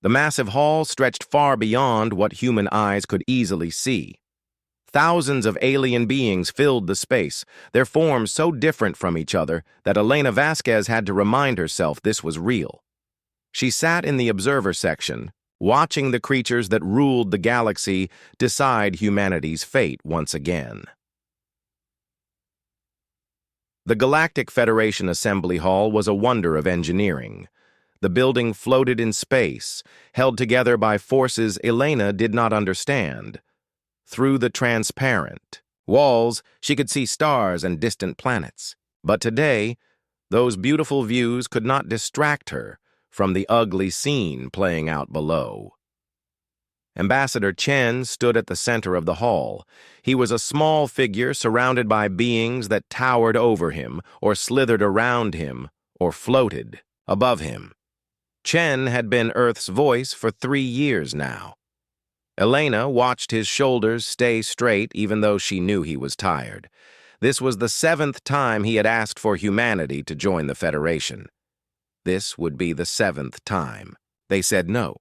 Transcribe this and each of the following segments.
The massive hall stretched far beyond what human eyes could easily see. Thousands of alien beings filled the space, their forms so different from each other that Elena Vasquez had to remind herself this was real. She sat in the observer section, watching the creatures that ruled the galaxy decide humanity's fate once again. The Galactic Federation Assembly Hall was a wonder of engineering. The building floated in space, held together by forces Elena did not understand. Through the transparent walls, she could see stars and distant planets. But today, those beautiful views could not distract her from the ugly scene playing out below. Ambassador Chen stood at the center of the hall. He was a small figure surrounded by beings that towered over him, or slithered around him, or floated above him. Chen had been Earth's voice for 3 years now. Elena watched his shoulders stay straight even though she knew he was tired. This was the 7th time he had asked for humanity to join the Federation. This would be the 7th time. They said no.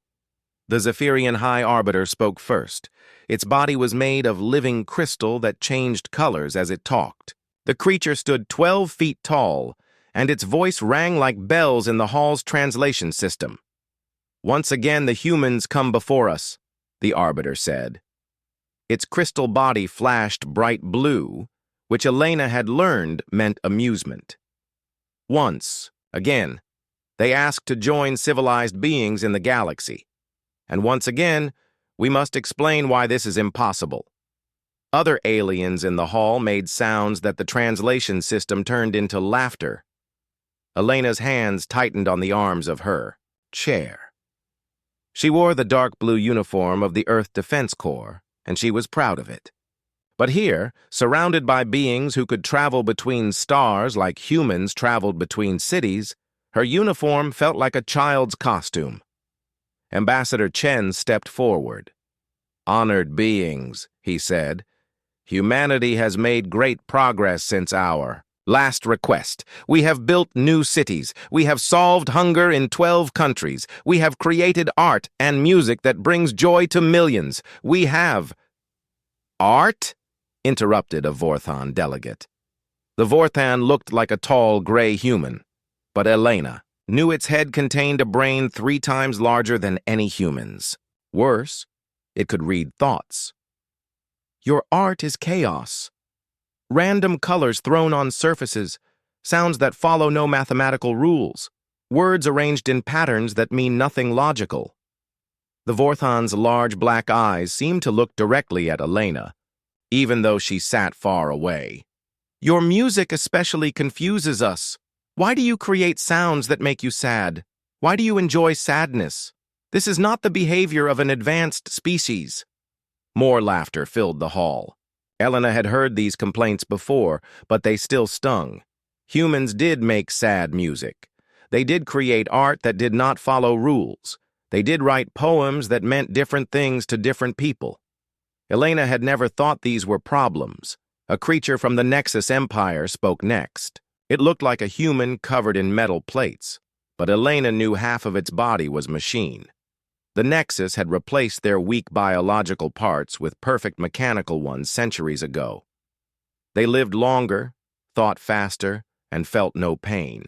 The Zephyrian High Arbiter spoke first. Its body was made of living crystal that changed colors as it talked. The creature stood 12 feet tall, and its voice rang like bells in the hall's translation system. "Once again the humans come before us," the Arbiter said. Its crystal body flashed bright blue, which Elena had learned meant amusement. Once, again, they asked to join civilized beings in the galaxy. And once again, we must explain why this is impossible. Other aliens in the hall made sounds that the translation system turned into laughter. Elena's hands tightened on the arms of her chair. She wore the dark blue uniform of the Earth Defense Corps, and she was proud of it. But here, surrounded by beings who could travel between stars like humans traveled between cities, her uniform felt like a child's costume. Ambassador Chen stepped forward. "Honored beings," he said, "humanity has made great progress since our last request. We have built new cities. We have solved hunger in 12 countries. We have created art and music that brings joy to millions. We have—" "Art?" interrupted a Vorthan delegate. The Vorthan looked like a tall, gray human, but Elena knew its head contained a brain 3 times larger than any human's. Worse, it could read thoughts. "Your art is chaos. Random colors thrown on surfaces, sounds that follow no mathematical rules, words arranged in patterns that mean nothing logical." The Vorthan's large black eyes seemed to look directly at Elena, even though she sat far away. "Your music especially confuses us. Why do you create sounds that make you sad? Why do you enjoy sadness? This is not the behavior of an advanced species." More laughter filled the hall. Elena had heard these complaints before, but they still stung. Humans did make sad music. They did create art that did not follow rules. They did write poems that meant different things to different people. Elena had never thought these were problems. A creature from the Nexus Empire spoke next. It looked like a human covered in metal plates, but Elena knew half of its body was machine. The Nexus had replaced their weak biological parts with perfect mechanical ones centuries ago. They lived longer, thought faster, and felt no pain.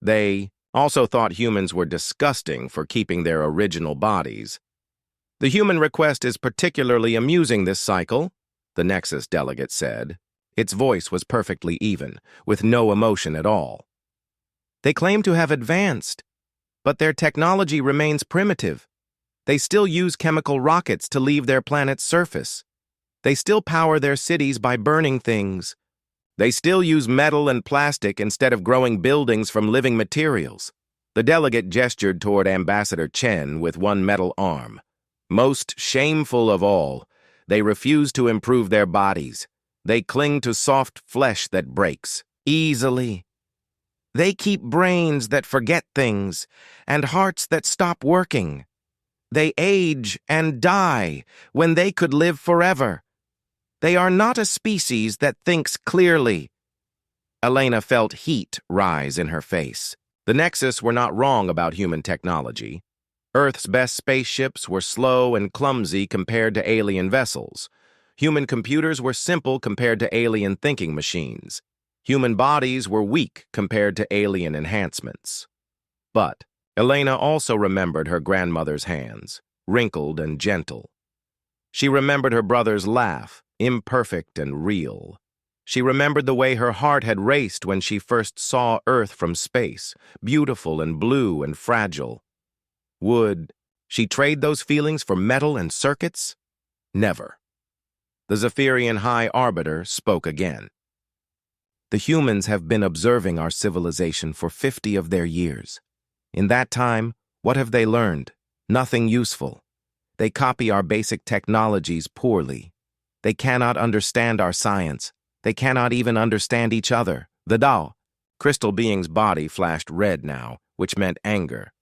They also thought humans were disgusting for keeping their original bodies. "The human request is particularly amusing this cycle," the Nexus delegate said. Its voice was perfectly even, with no emotion at all. "They claim to have advanced, but their technology remains primitive. They still use chemical rockets to leave their planet's surface. They still power their cities by burning things. They still use metal and plastic instead of growing buildings from living materials." The delegate gestured toward Ambassador Chen with one metal arm. "Most shameful of all, they refuse to improve their bodies. They cling to soft flesh that breaks easily. They keep brains that forget things and hearts that stop working. They age and die when they could live forever. They are not a species that thinks clearly." Elena felt heat rise in her face. The Nexus were not wrong about human technology. Earth's best spaceships were slow and clumsy compared to alien vessels. Human computers were simple compared to alien thinking machines. Human bodies were weak compared to alien enhancements. But Elena also remembered her grandmother's hands, wrinkled and gentle. She remembered her brother's laugh, imperfect and real. She remembered the way her heart had raced when she first saw Earth from space, beautiful and blue and fragile. Would she trade those feelings for metal and circuits? Never. The Zephyrian High Arbiter spoke again. The humans have been observing our civilization for 50 of their years. In that time, what have they learned? Nothing useful. They copy our basic technologies poorly. They cannot understand our science. They cannot even understand each other. The Dao. Crystal Being's body flashed red now, which meant anger.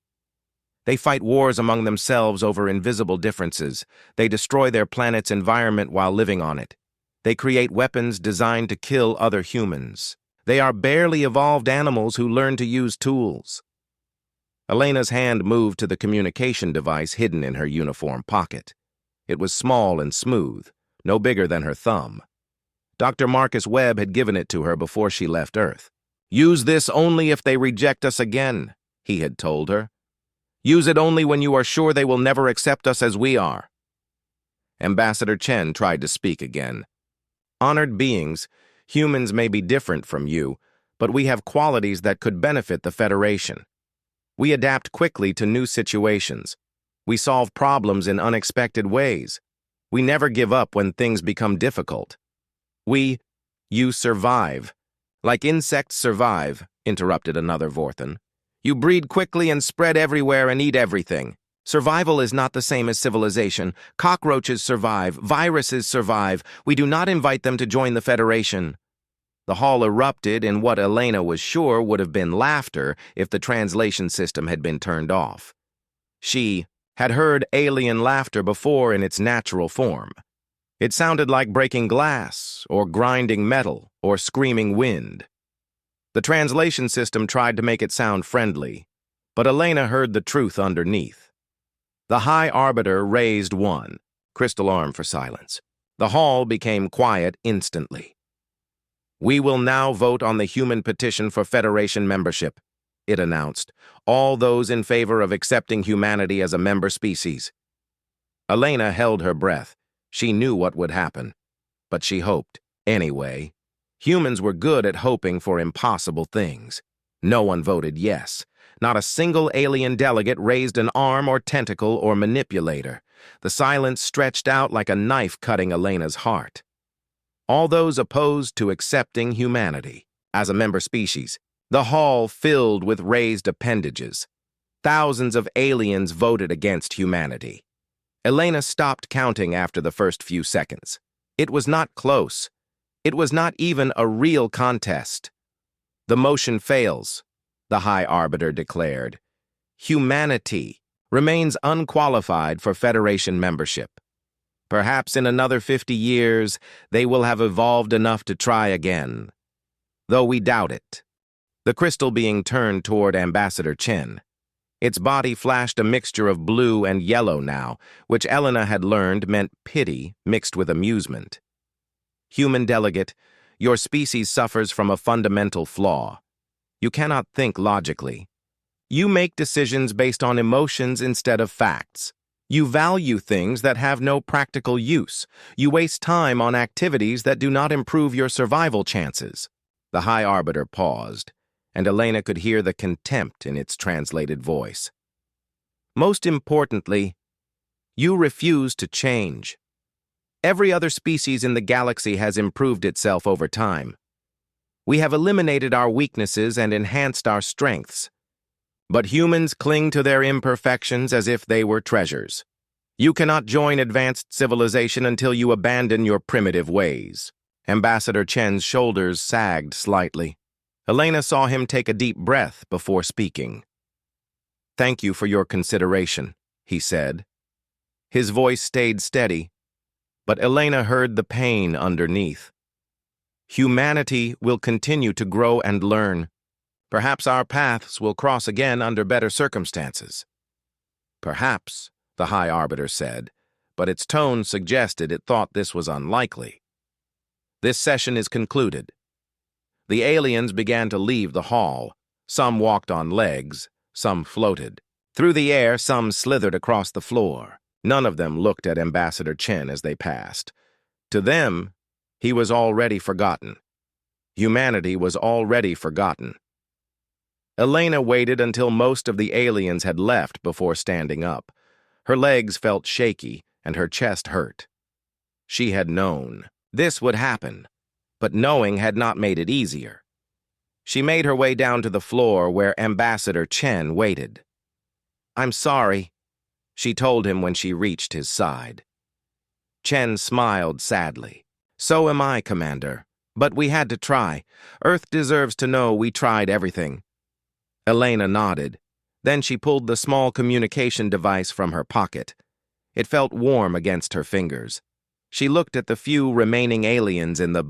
They fight wars among themselves over invisible differences. They destroy their planet's environment while living on it. They create weapons designed to kill other humans. They are barely evolved animals who learn to use tools. Elena's hand moved to the communication device hidden in her uniform pocket. It was small and smooth, no bigger than her thumb. Dr. Marcus Webb had given it to her before she left Earth. "Use this only if they reject us again," he had told her. "Use it only when you are sure they will never accept us as we are." Ambassador Chen tried to speak again. "Honored beings, humans may be different from you, but we have qualities that could benefit the Federation. We adapt quickly to new situations. We solve problems in unexpected ways. We never give up when things become difficult. You survive. Like insects survive," interrupted another Vorthan. "You breed quickly and spread everywhere and eat everything. Survival is not the same as civilization. Cockroaches survive. Viruses survive. We do not invite them to join the Federation." The hall erupted in what Elena was sure would have been laughter if the translation system had been turned off. She had heard alien laughter before in its natural form. It sounded like breaking glass, or grinding metal, or screaming wind. The translation system tried to make it sound friendly, but Elena heard the truth underneath. The High Arbiter raised one, crystal arm for silence. The hall became quiet instantly. "We will now vote on the human petition for Federation membership," it announced. "All those in favor of accepting humanity as a member species." Elena held her breath. She knew what would happen, but she hoped anyway. Humans were good at hoping for impossible things. No one voted yes. Not a single alien delegate raised an arm or tentacle or manipulator. The silence stretched out like a knife cutting Elena's heart. All those opposed to accepting humanity as a member species. The hall filled with raised appendages. Thousands of aliens voted against humanity. Elena stopped counting after the first few seconds. It was not close. It was not even a real contest. "The motion fails," the High Arbiter declared. "Humanity remains unqualified for Federation membership. Perhaps in another 50 years, they will have evolved enough to try again. Though we doubt it." The crystal being turned toward Ambassador Chen. Its body flashed a mixture of blue and yellow now, which Elena had learned meant pity mixed with amusement. "Human delegate, your species suffers from a fundamental flaw. You cannot think logically. You make decisions based on emotions instead of facts. You value things that have no practical use. You waste time on activities that do not improve your survival chances." The High Arbiter paused, and Elena could hear the contempt in its translated voice. "Most importantly, you refuse to change. Every other species in the galaxy has improved itself over time. We have eliminated our weaknesses and enhanced our strengths. But humans cling to their imperfections as if they were treasures. You cannot join advanced civilization until you abandon your primitive ways." Ambassador Chen's shoulders sagged slightly. Elena saw him take a deep breath before speaking. "Thank you for your consideration," he said. His voice stayed steady, but Elena heard the pain underneath. "Humanity will continue to grow and learn. Perhaps our paths will cross again under better circumstances." Perhaps, the High Arbiter said, but its tone suggested it thought this was unlikely. This session is concluded. The aliens began to leave the hall. Some walked on legs, some floated. Through the air, some slithered across the floor. None of them looked at Ambassador Chen as they passed. To them, he was already forgotten. Humanity was already forgotten. Elena waited until most of the aliens had left before standing up. Her legs felt shaky and her chest hurt. She had known this would happen, but knowing had not made it easier. She made her way down to the floor where Ambassador Chen waited. "I'm sorry," she told him when she reached his side. Chen smiled sadly. "So am I, Commander. But we had to try. Earth deserves to know we tried everything." Elena nodded. Then she pulled the small communication device from her pocket. It felt warm against her fingers. She looked at the few remaining aliens in the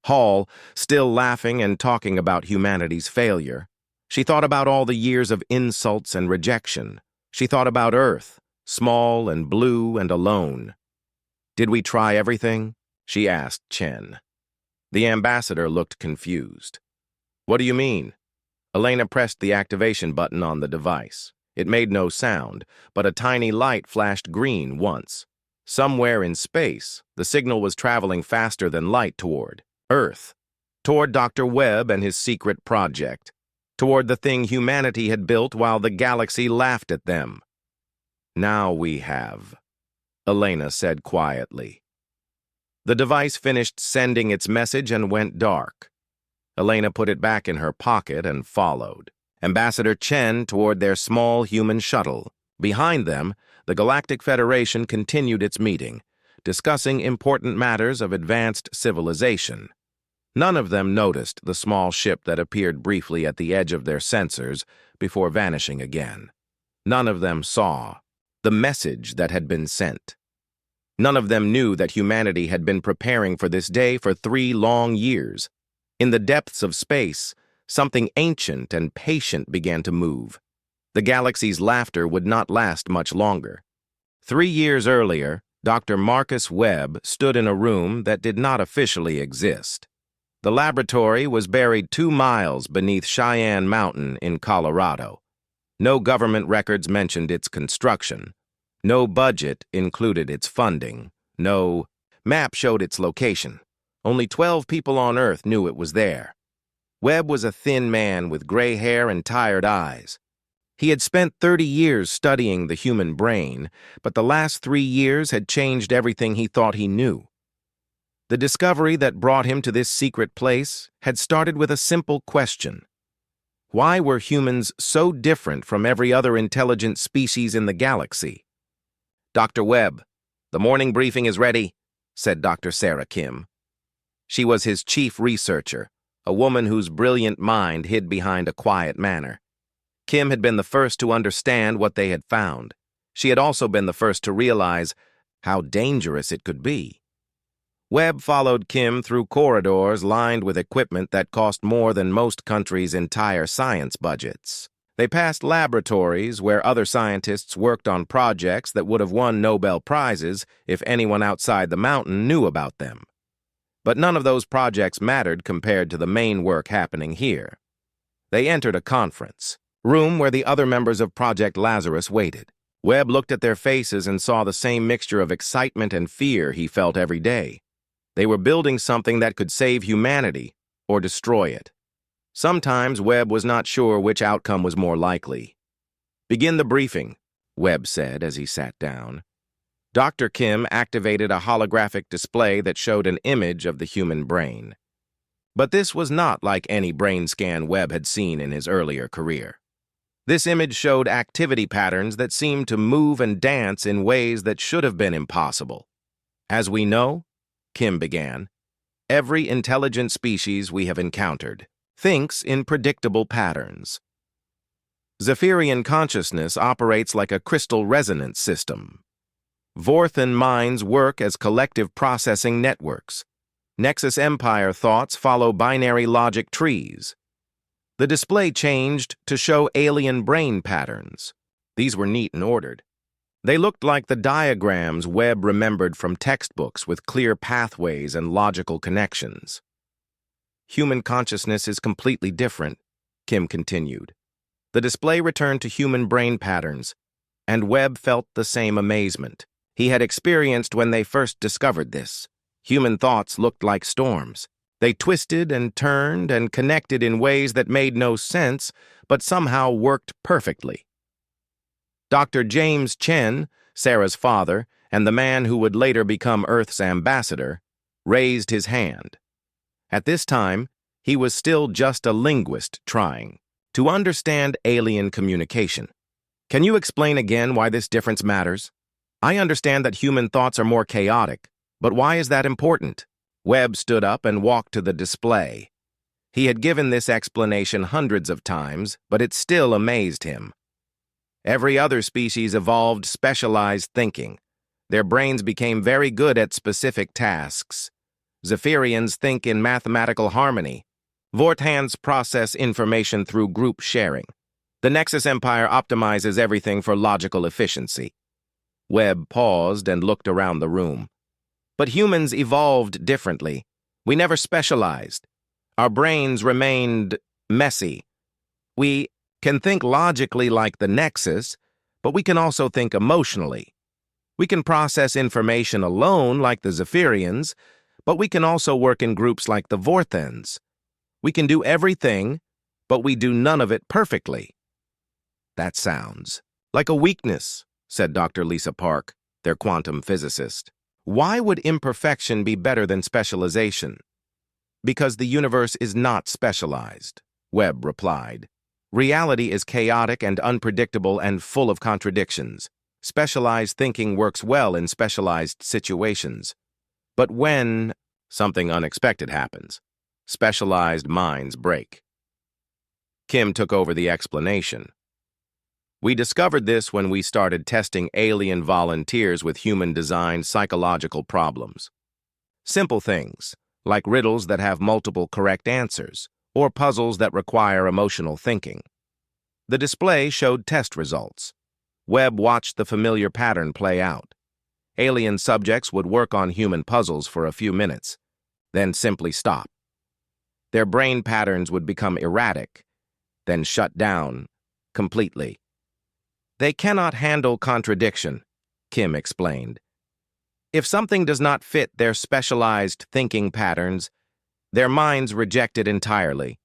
hall, still laughing and talking about humanity's failure. She thought about all the years of insults and rejection. She thought about Earth, small and blue and alone. "Did we try everything?" she asked Chen. The ambassador looked confused. "What do you mean?" Elena pressed the activation button on the device. It made no sound, but a tiny light flashed green once. Somewhere in space, the signal was traveling faster than light toward Earth, toward Dr. Webb and his secret project, toward the thing humanity had built while the galaxy laughed at them. "Now we have," Elena said quietly. The device finished sending its message and went dark. Elena put it back in her pocket and followed Ambassador Chen toward their small human shuttle. Behind them, the Galactic Federation continued its meeting, discussing important matters of advanced civilization. None of them noticed the small ship that appeared briefly at the edge of their sensors before vanishing again. None of them saw the message that had been sent. None of them knew that humanity had been preparing for this day for 3 long years. In the depths of space, something ancient and patient began to move. The galaxy's laughter would not last much longer. 3 years earlier, Dr. Marcus Webb stood in a room that did not officially exist. The laboratory was buried 2 miles beneath Cheyenne Mountain in Colorado. No government records mentioned its construction. No budget included its funding. No map showed its location. Only 12 people on Earth knew it was there. Webb was a thin man with gray hair and tired eyes. He had spent 30 years studying the human brain, but the last 3 years had changed everything he thought he knew. The discovery that brought him to this secret place had started with a simple question. Why were humans so different from every other intelligent species in the galaxy? "Dr. Webb, the morning briefing is ready," said Dr. Sarah Kim. She was his chief researcher, a woman whose brilliant mind hid behind a quiet manner. Kim had been the first to understand what they had found. She had also been the first to realize how dangerous it could be. Webb followed Kim through corridors lined with equipment that cost more than most countries' entire science budgets. They passed laboratories where other scientists worked on projects that would have won Nobel Prizes if anyone outside the mountain knew about them. But none of those projects mattered compared to the main work happening here. They entered a conference room where the other members of Project Lazarus waited. Webb looked at their faces and saw the same mixture of excitement and fear he felt every day. They were building something that could save humanity or destroy it. Sometimes Webb was not sure which outcome was more likely. "Begin the briefing," Webb said as he sat down. Dr. Kim activated a holographic display that showed an image of the human brain. But this was not like any brain scan Webb had seen in his earlier career. This image showed activity patterns that seemed to move and dance in ways that should have been impossible. "As we know," Kim began, "every intelligent species we have encountered thinks in predictable patterns. Zephyrian consciousness operates like a crystal resonance system. Vorthan minds work as collective processing networks. Nexus Empire thoughts follow binary logic trees. The display changed to show alien brain patterns. These were neat and ordered. They looked like the diagrams Webb remembered from textbooks with clear pathways and logical connections. Human consciousness is completely different, Kim continued. The display returned to human brain patterns, and Webb felt the same amazement he had experienced when they first discovered this. Human thoughts looked like storms. They twisted and turned and connected in ways that made no sense, but somehow worked perfectly. Dr. James Chen, Sarah's father, and the man who would later become Earth's ambassador, raised his hand. At this time, he was still just a linguist trying to understand alien communication. Can you explain again why this difference matters? I understand that human thoughts are more chaotic, but why is that important? Webb stood up and walked to the display. He had given this explanation hundreds of times, but it still amazed him. Every other species evolved specialized thinking. Their brains became very good at specific tasks. Zephyrians think in mathematical harmony. Vorthans process information through group sharing. The Nexus Empire optimizes everything for logical efficiency. Webb paused and looked around the room. But humans evolved differently. We never specialized. Our brains remained messy. We can think logically like the Nexus, but we can also think emotionally. We can process information alone like the Zephyrians, but we can also work in groups like the Vorthans. We can do everything, but we do none of it perfectly. That sounds like a weakness, said Dr. Lisa Park, their quantum physicist. Why would imperfection be better than specialization? Because the universe is not specialized, Webb replied. Reality is chaotic and unpredictable and full of contradictions. Specialized thinking works well in specialized situations. But when something unexpected happens, specialized minds break. Kim took over the explanation. We discovered this when we started testing alien volunteers with human-designed psychological problems. Simple things, like riddles that have multiple correct answers, or puzzles that require emotional thinking. The display showed test results. Webb watched the familiar pattern play out. Alien subjects would work on human puzzles for a few minutes, then simply stop. Their brain patterns would become erratic, then shut down completely. They cannot handle contradiction, Kim explained. If something does not fit their specialized thinking patterns, their minds reject it entirely.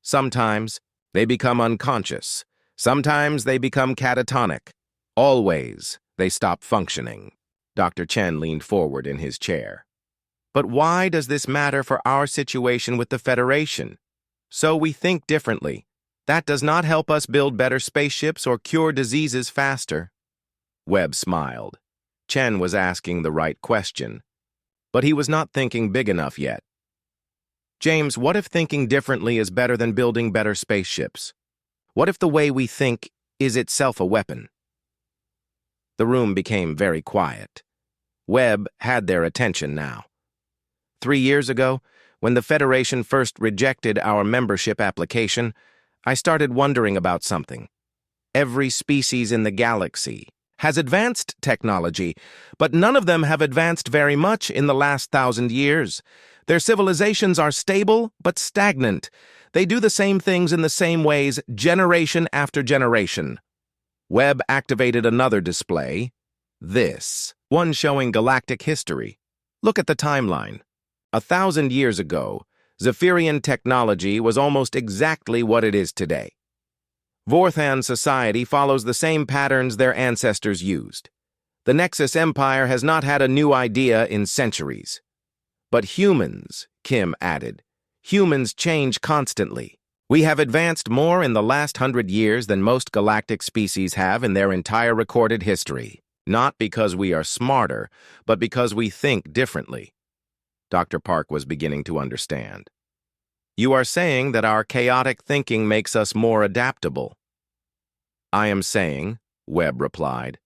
Sometimes they become unconscious. Sometimes they become catatonic. Always they stop functioning. Dr. Chen leaned forward in his chair. But why does this matter for our situation with the Federation? So we think differently. That does not help us build better spaceships or cure diseases faster. Webb smiled. Chen was asking the right question, but he was not thinking big enough yet. James, what if thinking differently is better than building better spaceships? What if the way we think is itself a weapon? The room became very quiet. Webb had their attention now. 3 years ago, when the Federation first rejected our membership application, I started wondering about something. Every species in the galaxy has advanced technology, but none of them have advanced very much in the last 1,000 years. Their civilizations are stable but stagnant. They do the same things in the same ways generation after generation. Webb activated another display, this, one showing galactic history. Look at the timeline. 1,000 years ago, Zephyrian technology was almost exactly what it is today. Vorthan society follows the same patterns their ancestors used. The Nexus Empire has not had a new idea in centuries. But humans, Kim added, humans change constantly. We have advanced more in the last 100 years than most galactic species have in their entire recorded history. Not because we are smarter, but because we think differently. Dr. Park was beginning to understand. You are saying that our chaotic thinking makes us more adaptable. I am saying, Webb replied,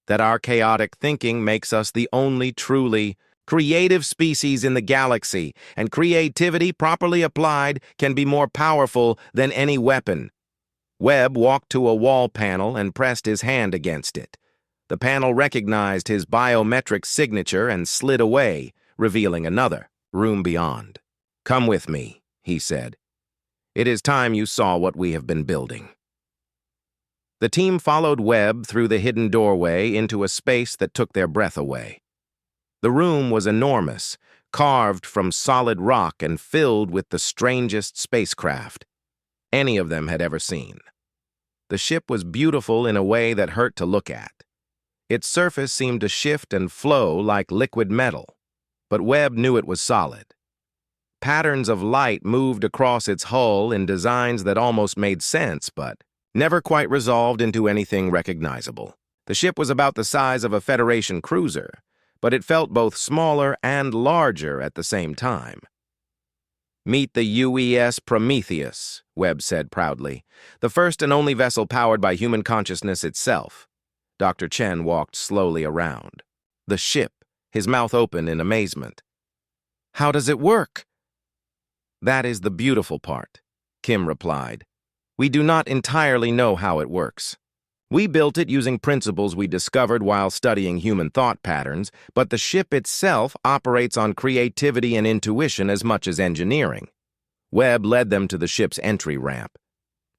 that our chaotic thinking makes us the only truly creative species in the galaxy, and creativity properly applied can be more powerful than any weapon. Webb walked to a wall panel and pressed his hand against it. The panel recognized his biometric signature and slid away, revealing another room beyond. "Come with me," he said. "It is time you saw what we have been building." The team followed Webb through the hidden doorway into a space that took their breath away. The room was enormous, carved from solid rock and filled with the strangest spacecraft any of them had ever seen. The ship was beautiful in a way that hurt to look at. Its surface seemed to shift and flow like liquid metal, but Webb knew it was solid. Patterns of light moved across its hull in designs that almost made sense, but never quite resolved into anything recognizable. The ship was about the size of a Federation cruiser, but it felt both smaller and larger at the same time. "Meet the UES Prometheus," Webb said proudly, "the first and only vessel powered by human consciousness itself." Dr. Chen walked slowly around. The ship, his mouth open in amazement. "How does it work?" "That is the beautiful part," Kim replied. "We do not entirely know how it works. We built it using principles we discovered while studying human thought patterns, but the ship itself operates on creativity and intuition as much as engineering." Webb led them to the ship's entry ramp.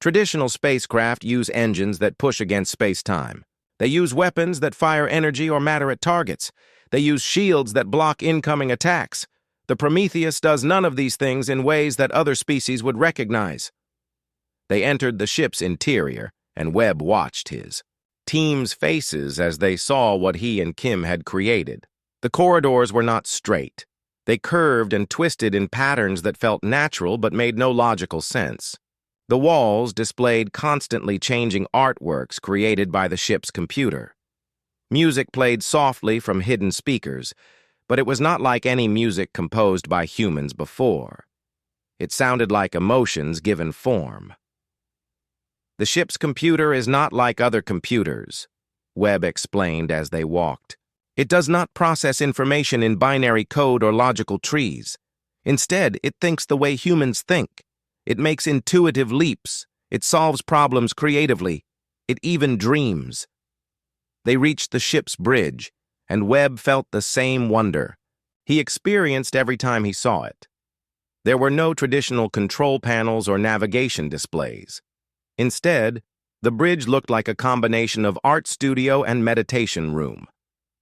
Traditional spacecraft use engines that push against space-time. They use weapons that fire energy or matter at targets. They use shields that block incoming attacks. The Prometheus does none of these things in ways that other species would recognize. They entered the ship's interior, and Webb watched his team's faces as they saw what he and Kim had created. The corridors were not straight. They curved and twisted in patterns that felt natural but made no logical sense. The walls displayed constantly changing artworks created by the ship's computer. Music played softly from hidden speakers, but it was not like any music composed by humans before. It sounded like emotions given form. "The ship's computer is not like other computers," Webb explained as they walked. "It does not process information in binary code or logical trees. Instead, it thinks the way humans think. It makes intuitive leaps. It solves problems creatively. It even dreams." They reached the ship's bridge, and Webb felt the same wonder he experienced every time he saw it. There were no traditional control panels or navigation displays. Instead, the bridge looked like a combination of art studio and meditation room.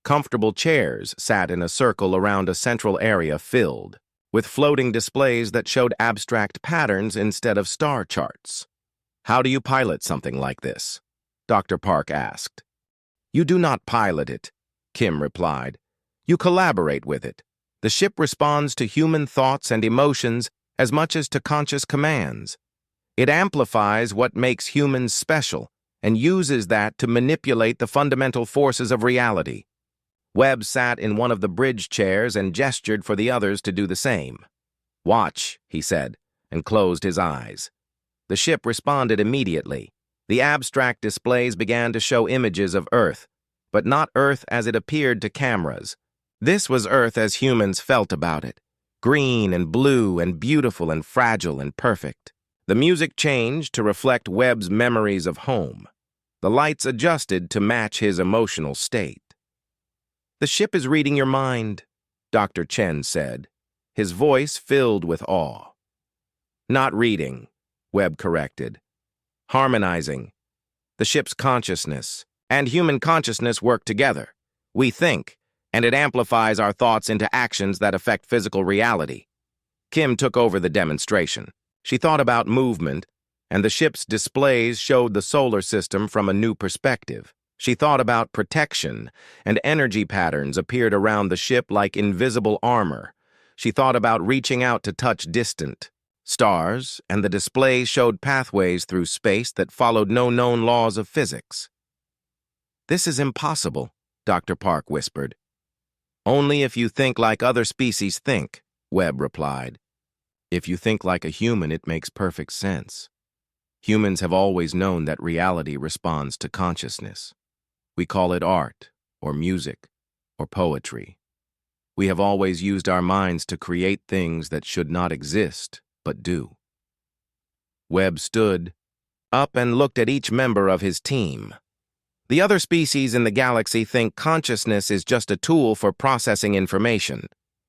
Comfortable chairs sat in a circle around a central area filled with floating displays that showed abstract patterns instead of star charts. "How do you pilot something like this?" Dr. Park asked. "You do not pilot it," Kim replied. "You collaborate with it. The ship responds to human thoughts and emotions as much as to conscious commands. It amplifies what makes humans special and uses that to manipulate the fundamental forces of reality." Webb sat in one of the bridge chairs and gestured for the others to do the same. "Watch," he said, and closed his eyes. The ship responded immediately. The abstract displays began to show images of Earth, but not Earth as it appeared to cameras. This was Earth as humans felt about it, green and blue and beautiful and fragile and perfect. The music changed to reflect Webb's memories of home. The lights adjusted to match his emotional state. "The ship is reading your mind," Dr. Chen said, his voice filled with awe. "Not reading," Webb corrected. "Harmonizing. The ship's consciousness and human consciousness work together. We think, and it amplifies our thoughts into actions that affect physical reality." Kim took over the demonstration. She thought about movement, and the ship's displays showed the solar system from a new perspective. She thought about protection, and energy patterns appeared around the ship like invisible armor. She thought about reaching out to touch distant stars, and the displays showed pathways through space that followed no known laws of physics. "This is impossible," Dr. Park whispered. "Only if you think like other species think," Webb replied. "If you think like a human, it makes perfect sense. Humans have always known that reality responds to consciousness. We call it art, or music, or poetry. We have always used our minds to create things that should not exist, but do." Webb stood, up and looked at each member of his team. The other species in the galaxy think consciousness is just a tool for processing information.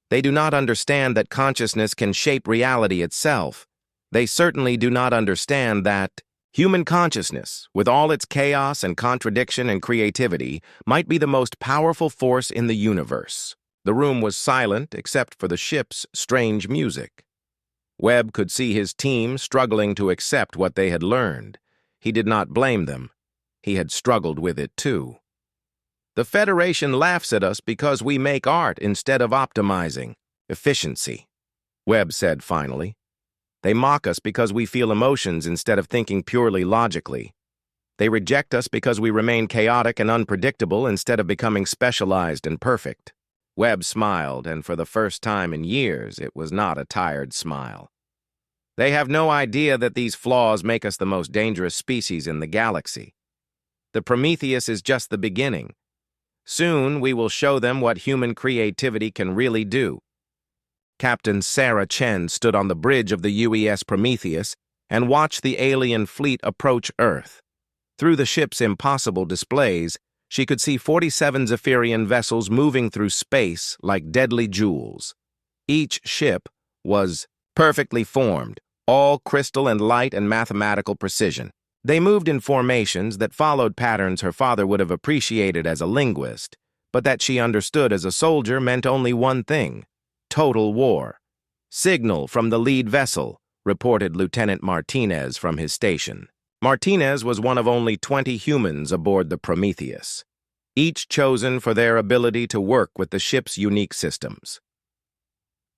They do not understand that consciousness can shape reality itself. They certainly do not understand that human consciousness, with all its chaos and contradiction and creativity, might be the most powerful force in the universe. The room was silent except for the ship's strange music. Webb could see his team struggling to accept what they had learned. He did not blame them. He had struggled with it too. The Federation laughs at us because we make art instead of optimizing efficiency, Webb said finally. They mock us because we feel emotions instead of thinking purely logically. They reject us because we remain chaotic and unpredictable instead of becoming specialized and perfect. Webb smiled, and for the first time in years, it was not a tired smile. They have no idea that these flaws make us the most dangerous species in the galaxy. The Prometheus is just the beginning. Soon, we will show them what human creativity can really do. Captain Sarah Chen stood on the bridge of the UES Prometheus and watched the alien fleet approach Earth. Through the ship's impossible displays, she could see 47 Zephyrian vessels moving through space like deadly jewels. Each ship was perfectly formed, all crystal and light and mathematical precision. They moved in formations that followed patterns her father would have appreciated as a linguist, but that she understood as a soldier meant only one thing: total war. "Signal from the lead vessel," reported Lieutenant Martinez from his station. Martinez was one of only 20 humans aboard the Prometheus, each chosen for their ability to work with the ship's unique systems.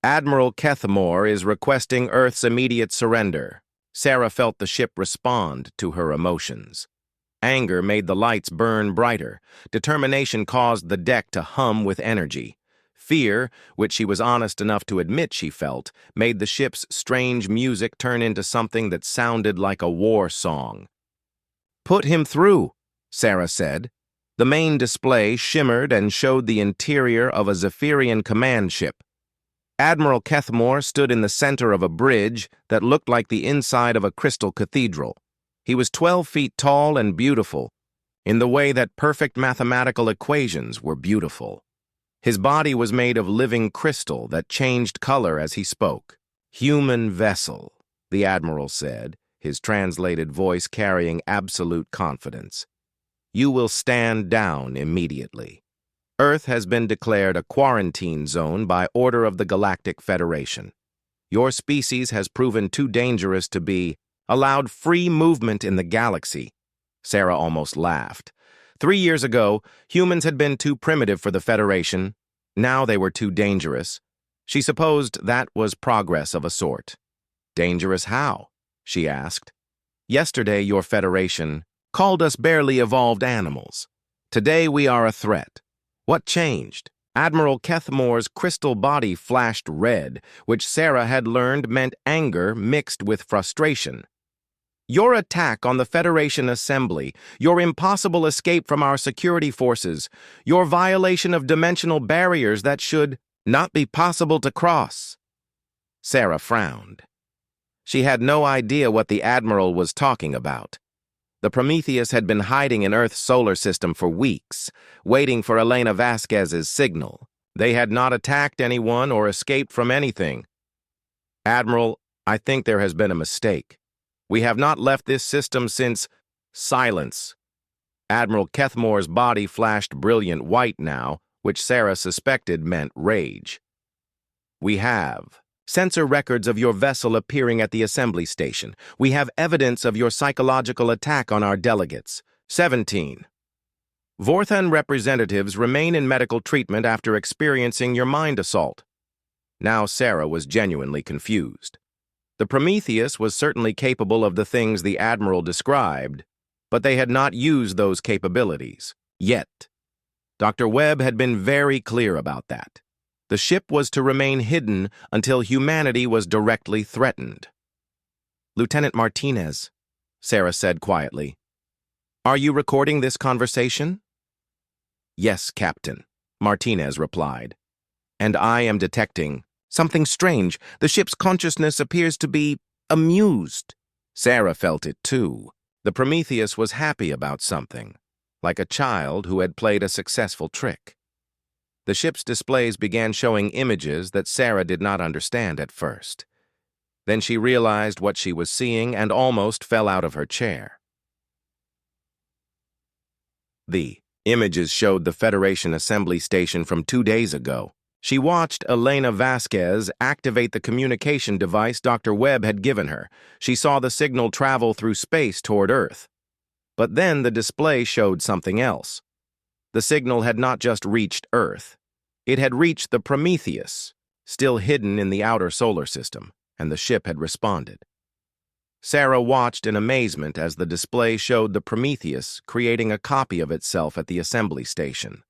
"Admiral Kethmore is requesting Earth's immediate surrender." Sarah felt the ship respond to her emotions. Anger made the lights burn brighter. Determination caused the deck to hum with energy. Fear, which she was honest enough to admit she felt, made the ship's strange music turn into something that sounded like a war song. "Put him through," Sarah said. The main display shimmered and showed the interior of a Zephyrian command ship. Admiral Kethmore stood in the center of a bridge that looked like the inside of a crystal cathedral. He was 12 feet tall and beautiful, in the way that perfect mathematical equations were beautiful. His body was made of living crystal that changed color as he spoke. "Human vessel," the Admiral said, his translated voice carrying absolute confidence. "You will stand down immediately. Earth has been declared a quarantine zone by order of the Galactic Federation. Your species has proven too dangerous to be allowed free movement in the galaxy." Sarah almost laughed. 3 years ago, humans had been too primitive for the Federation. Now they were too dangerous. She supposed that was progress of a sort. "Dangerous how?" she asked. "Yesterday, your Federation called us barely evolved animals. Today we are a threat. What changed?" Admiral Kethmore's crystal body flashed red, which Sarah had learned meant anger mixed with frustration. "Your attack on the Federation Assembly, your impossible escape from our security forces, your violation of dimensional barriers that should not be possible to cross." Sarah frowned. She had no idea what the Admiral was talking about. The Prometheus had been hiding in Earth's solar system for weeks, waiting for Elena Vasquez's signal. They had not attacked anyone or escaped from anything. "Admiral, I think there has been a mistake. We have not left this system since—" Silence. Admiral Kethmore's body flashed brilliant white now, which Sarah suspected meant rage. "We have sensor records of your vessel appearing at the assembly station. We have evidence of your psychological attack on our delegates. 17. Vorthan representatives remain in medical treatment after experiencing your mind assault." Now Sarah was genuinely confused. The Prometheus was certainly capable of the things the Admiral described, but they had not used those capabilities yet. Dr. Webb had been very clear about that. The ship was to remain hidden until humanity was directly threatened. "Lieutenant Martinez," Sarah said quietly, "are you recording this conversation?" "Yes, Captain," Martinez replied. "And I am detecting something strange. The ship's consciousness appears to be amused." Sarah felt it too. The Prometheus was happy about something, like a child who had played a successful trick. The ship's displays began showing images that Sarah did not understand at first. Then she realized what she was seeing and almost fell out of her chair. The images showed the Federation Assembly Station from 2 days ago. She watched Elena Vasquez activate the communication device Dr. Webb had given her. She saw the signal travel through space toward Earth. But then the display showed something else. The signal had not just reached Earth. It had reached the Prometheus, still hidden in the outer solar system, and the ship had responded. Sarah watched in amazement as the display showed the Prometheus creating a copy of itself at the assembly station.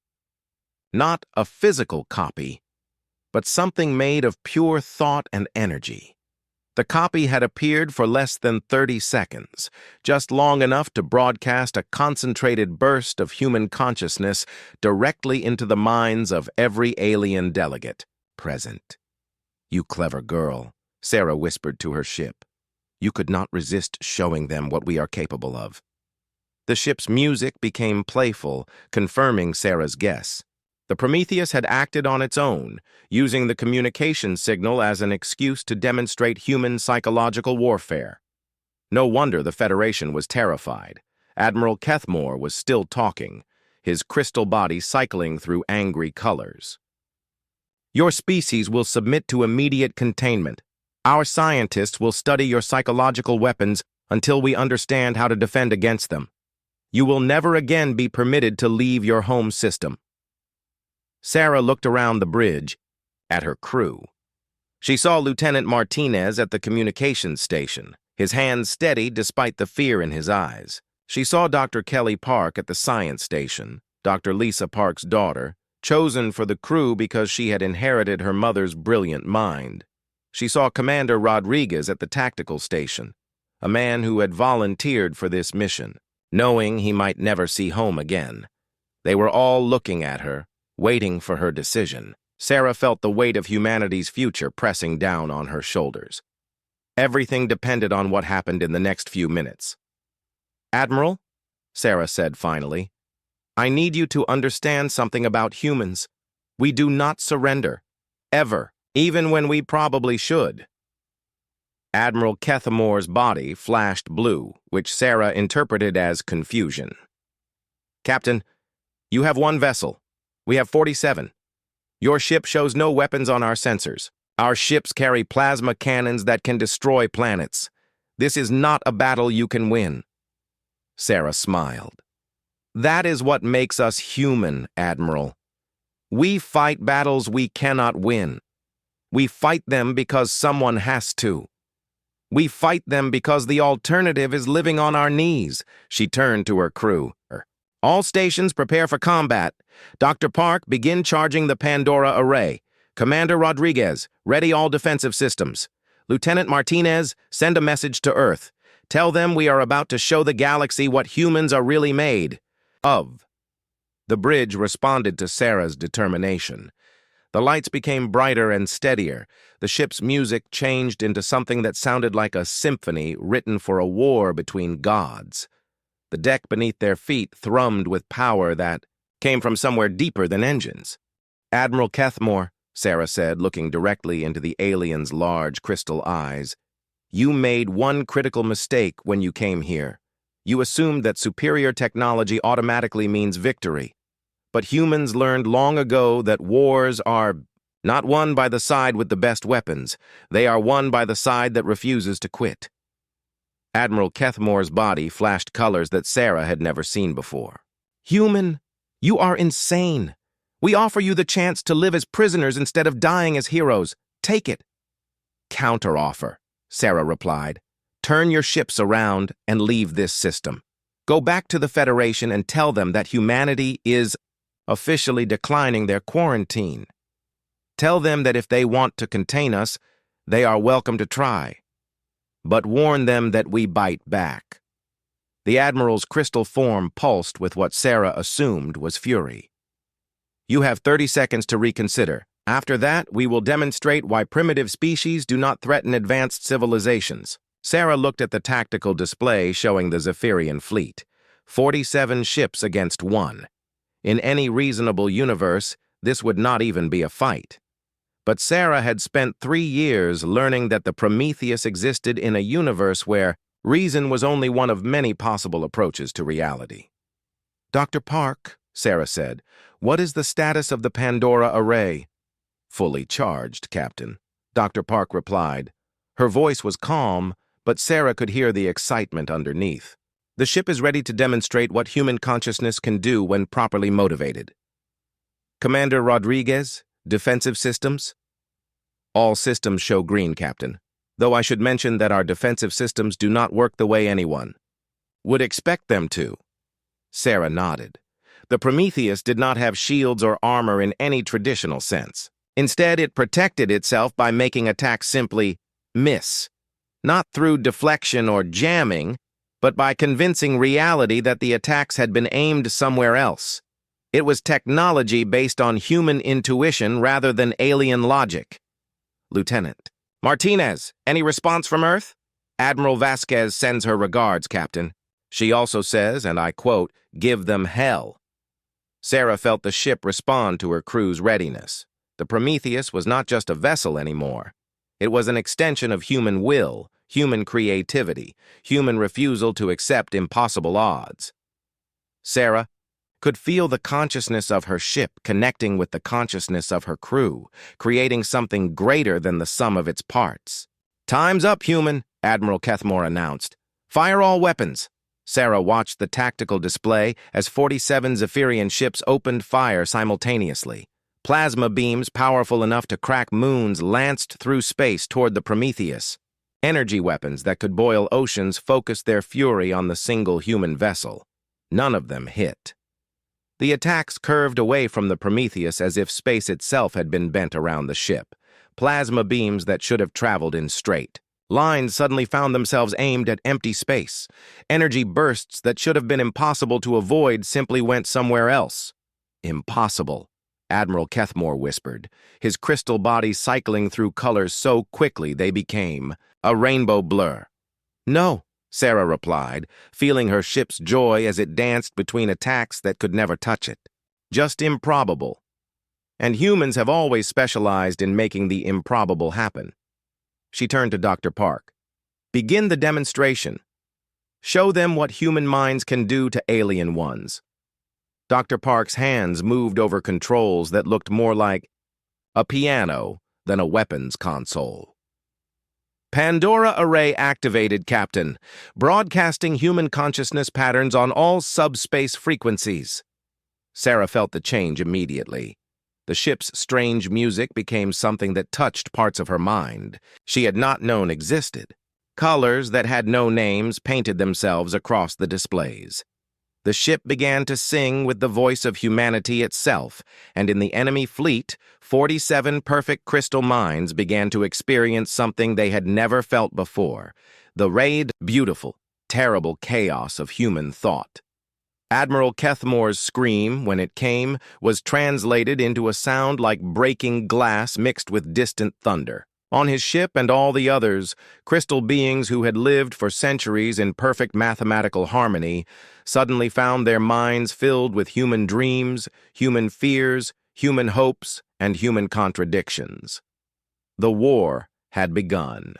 Not a physical copy, but something made of pure thought and energy. The copy had appeared for less than 30 seconds, just long enough to broadcast a concentrated burst of human consciousness directly into the minds of every alien delegate present. "You clever girl," Sarah whispered to her ship. "You could not resist showing them what we are capable of." The ship's music became playful, confirming Sarah's guess. The Prometheus had acted on its own, using the communication signal as an excuse to demonstrate human psychological warfare. No wonder the Federation was terrified. Admiral Kethmore was still talking, his crystal body cycling through angry colors. "Your species will submit to immediate containment. Our scientists will study your psychological weapons until we understand how to defend against them. You will never again be permitted to leave your home system." Sarah looked around the bridge, at her crew. She saw Lieutenant Martinez at the communications station, his hands steady despite the fear in his eyes. She saw Dr. Kelly Park at the science station, Dr. Lisa Park's daughter, chosen for the crew because she had inherited her mother's brilliant mind. She saw Commander Rodriguez at the tactical station, a man who had volunteered for this mission, knowing he might never see home again. They were all looking at her, waiting for her decision. Sarah felt the weight of humanity's future pressing down on her shoulders. Everything depended on what happened in the next few minutes. "Admiral," Sarah said finally, "I need you to understand something about humans. We do not surrender. Ever. Even when we probably should." Admiral Kethamore's body flashed blue, which Sarah interpreted as confusion. "Captain, you have one vessel. We have 47. Your ship shows no weapons on our sensors. Our ships carry plasma cannons that can destroy planets. This is not a battle you can win." Sarah smiled. "That is what makes us human, Admiral. We fight battles we cannot win. We fight them because someone has to. We fight them because the alternative is living on our knees." She turned to her crew. "All stations prepare for combat. Dr. Park, begin charging the Pandora array. Commander Rodriguez, ready all defensive systems. Lieutenant Martinez, send a message to Earth. Tell them we are about to show the galaxy what humans are really made of." The bridge responded to Sarah's determination. The lights became brighter and steadier. The ship's music changed into something that sounded like a symphony written for a war between gods. The deck beneath their feet thrummed with power that came from somewhere deeper than engines. "Admiral Kethmore," Sarah said, looking directly into the alien's large crystal eyes, "you made one critical mistake when you came here. You assumed that superior technology automatically means victory. But humans learned long ago that wars are not won by the side with the best weapons. They are won by the side that refuses to quit." Admiral Kethmore's body flashed colors that Sarah had never seen before. "Human, you are insane. We offer you the chance to live as prisoners instead of dying as heroes. Take it." "Counteroffer," Sarah replied. "Turn your ships around and leave this system. Go back to the Federation and tell them that humanity is officially declining their quarantine. Tell them that if they want to contain us, they are welcome to try. But warn them that we bite back." The Admiral's crystal form pulsed with what Sarah assumed was fury. "You have 30 seconds to reconsider. After that, we will demonstrate why primitive species do not threaten advanced civilizations." Sarah looked at the tactical display showing the Zephyrian fleet. 47 ships against 1. In any reasonable universe, this would not even be a fight. But Sarah had spent 3 years learning that the Prometheus existed in a universe where reason was only one of many possible approaches to reality. "Dr. Park," Sarah said, "what is the status of the Pandora array?" "Fully charged, Captain," Dr. Park replied. Her voice was calm, but Sarah could hear the excitement underneath. "The ship is ready to demonstrate what human consciousness can do when properly motivated." "Commander Rodriguez, defensive systems?" "All systems show green, Captain, though I should mention that our defensive systems do not work the way anyone would expect them to." Sarah nodded. The Prometheus did not have shields or armor in any traditional sense. Instead, it protected itself by making attacks simply miss, not through deflection or jamming, but by convincing reality that the attacks had been aimed somewhere else. It was technology based on human intuition rather than alien logic. "Lieutenant Martinez, any response from Earth?" "Admiral Vasquez sends her regards, Captain. She also says, and I quote, 'Give them hell.'" Sarah felt the ship respond to her crew's readiness. The Prometheus was not just a vessel anymore. It was an extension of human will, human creativity, human refusal to accept impossible odds. Sarah could feel the consciousness of her ship connecting with the consciousness of her crew, creating something greater than the sum of its parts. "Time's up, human," Admiral Kethmore announced. "Fire all weapons." Sarah watched the tactical display as 47 Zephyrian ships opened fire simultaneously. Plasma beams powerful enough to crack moons lanced through space toward the Prometheus. Energy weapons that could boil oceans focused their fury on the single human vessel. None of them hit. The attacks curved away from the Prometheus as if space itself had been bent around the ship. Plasma beams that should have traveled in straight lines suddenly found themselves aimed at empty space. Energy bursts that should have been impossible to avoid simply went somewhere else. "Impossible," Admiral Kethmore whispered, his crystal body cycling through colors so quickly they became a rainbow blur. "No," Sarah replied, feeling her ship's joy as it danced between attacks that could never touch it. "Just improbable. And humans have always specialized in making the improbable happen." She turned to Dr. Park. "Begin the demonstration. Show them what human minds can do to alien ones." Dr. Park's hands moved over controls that looked more like a piano than a weapons console. "Pandora array activated, Captain. Broadcasting human consciousness patterns on all subspace frequencies." Sarah felt the change immediately. The ship's strange music became something that touched parts of her mind she had not known existed. Colors that had no names painted themselves across the displays. The ship began to sing with the voice of humanity itself, and in the enemy fleet, 47 perfect crystal minds began to experience something they had never felt before: the raid, beautiful, terrible chaos of human thought. Admiral Kethmore's scream, when it came, was translated into a sound like breaking glass mixed with distant thunder. On his ship and all the others, crystal beings who had lived for centuries in perfect mathematical harmony suddenly found their minds filled with human dreams, human fears, human hopes, and human contradictions. The war had begun.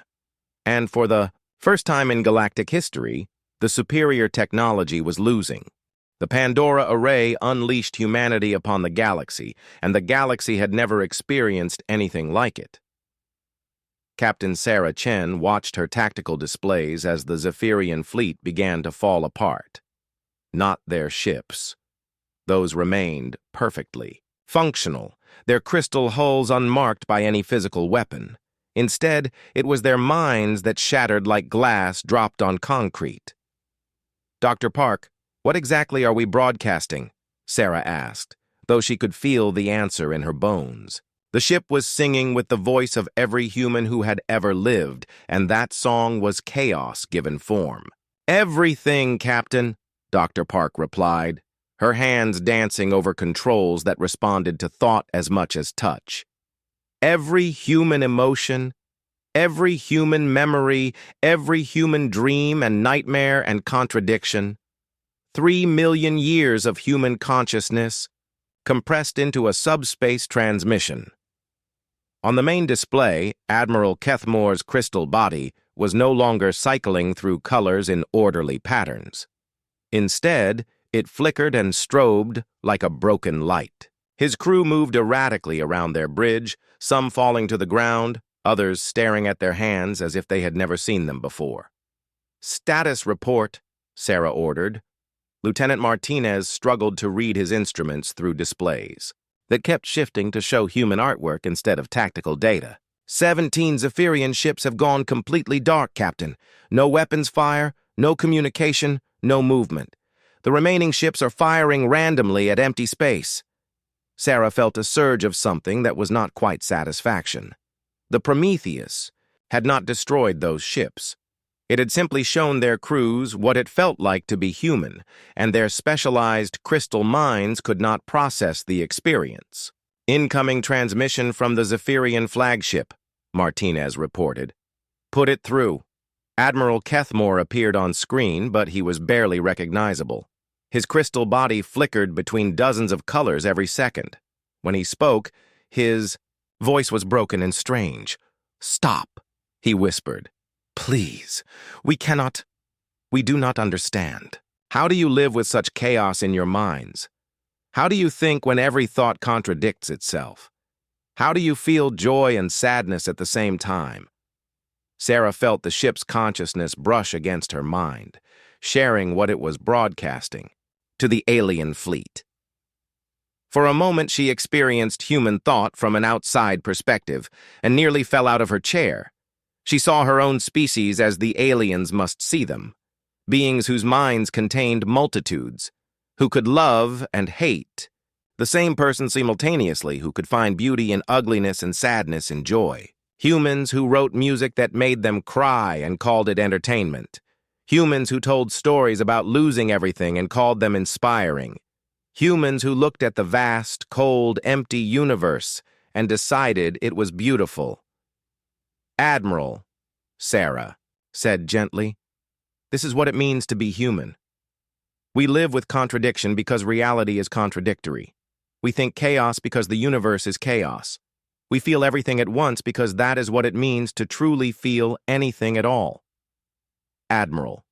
And for the first time in galactic history, the superior technology was losing. The Pandora array unleashed humanity upon the galaxy, and the galaxy had never experienced anything like it. Captain Sarah Chen watched her tactical displays as the Zephyrian fleet began to fall apart. Not their ships. Those remained perfectly functional, their crystal hulls unmarked by any physical weapon. Instead, it was their minds that shattered like glass dropped on concrete. "Dr. Park, what exactly are we broadcasting?" Sarah asked, though she could feel the answer in her bones. The ship was singing with the voice of every human who had ever lived, and that song was chaos given form. "Everything, Captain," Dr. Park replied, her hands dancing over controls that responded to thought as much as touch. "Every human emotion, Every human memory, every human dream and nightmare and contradiction. 3 million years of human consciousness compressed into a subspace transmission. On the main display, Admiral Kethmore's crystal body was no longer cycling through colors in orderly patterns. Instead, it flickered and strobed like a broken light. His crew moved erratically around their bridge, some falling to the ground, others staring at their hands as if they had never seen them before. "Status report," Sarah ordered. Lieutenant Martinez struggled to read his instruments through displays that kept shifting to show human artwork instead of tactical data. 17 Zephyrian ships have gone completely dark, Captain. No weapons fire, no communication, no movement. The remaining ships are firing randomly at empty space. Sarah felt a surge of something that was not quite satisfaction. The Prometheus had not destroyed those ships. It had simply shown their crews what it felt like to be human, and their specialized crystal minds could not process the experience. "Incoming transmission from the Zephyrian flagship," Martinez reported. "Put it through." Admiral Kethmore appeared on screen, but he was barely recognizable. His crystal body flickered between dozens of colors every second. When he spoke, his voice was broken and strange. "Stop," he whispered. "Please, we do not understand. How do you live with such chaos in your minds? How do you think when every thought contradicts itself? How do you feel joy and sadness at the same time?" Sarah felt the ship's consciousness brush against her mind, sharing what it was broadcasting to the alien fleet. For a moment, she experienced human thought from an outside perspective and nearly fell out of her chair. She saw her own species as the aliens must see them, beings whose minds contained multitudes, who could love and hate, the same person simultaneously who could find beauty in ugliness and sadness in joy. Humans who wrote music that made them cry and called it entertainment. Humans who told stories about losing everything and called them inspiring. Humans who looked at the vast, cold, empty universe and decided it was beautiful. "Admiral," Sarah said gently, "this is what it means to be human. We live with contradiction because reality is contradictory. We think chaos because the universe is chaos. We feel everything at once because that is what it means to truly feel anything at all." Admiral.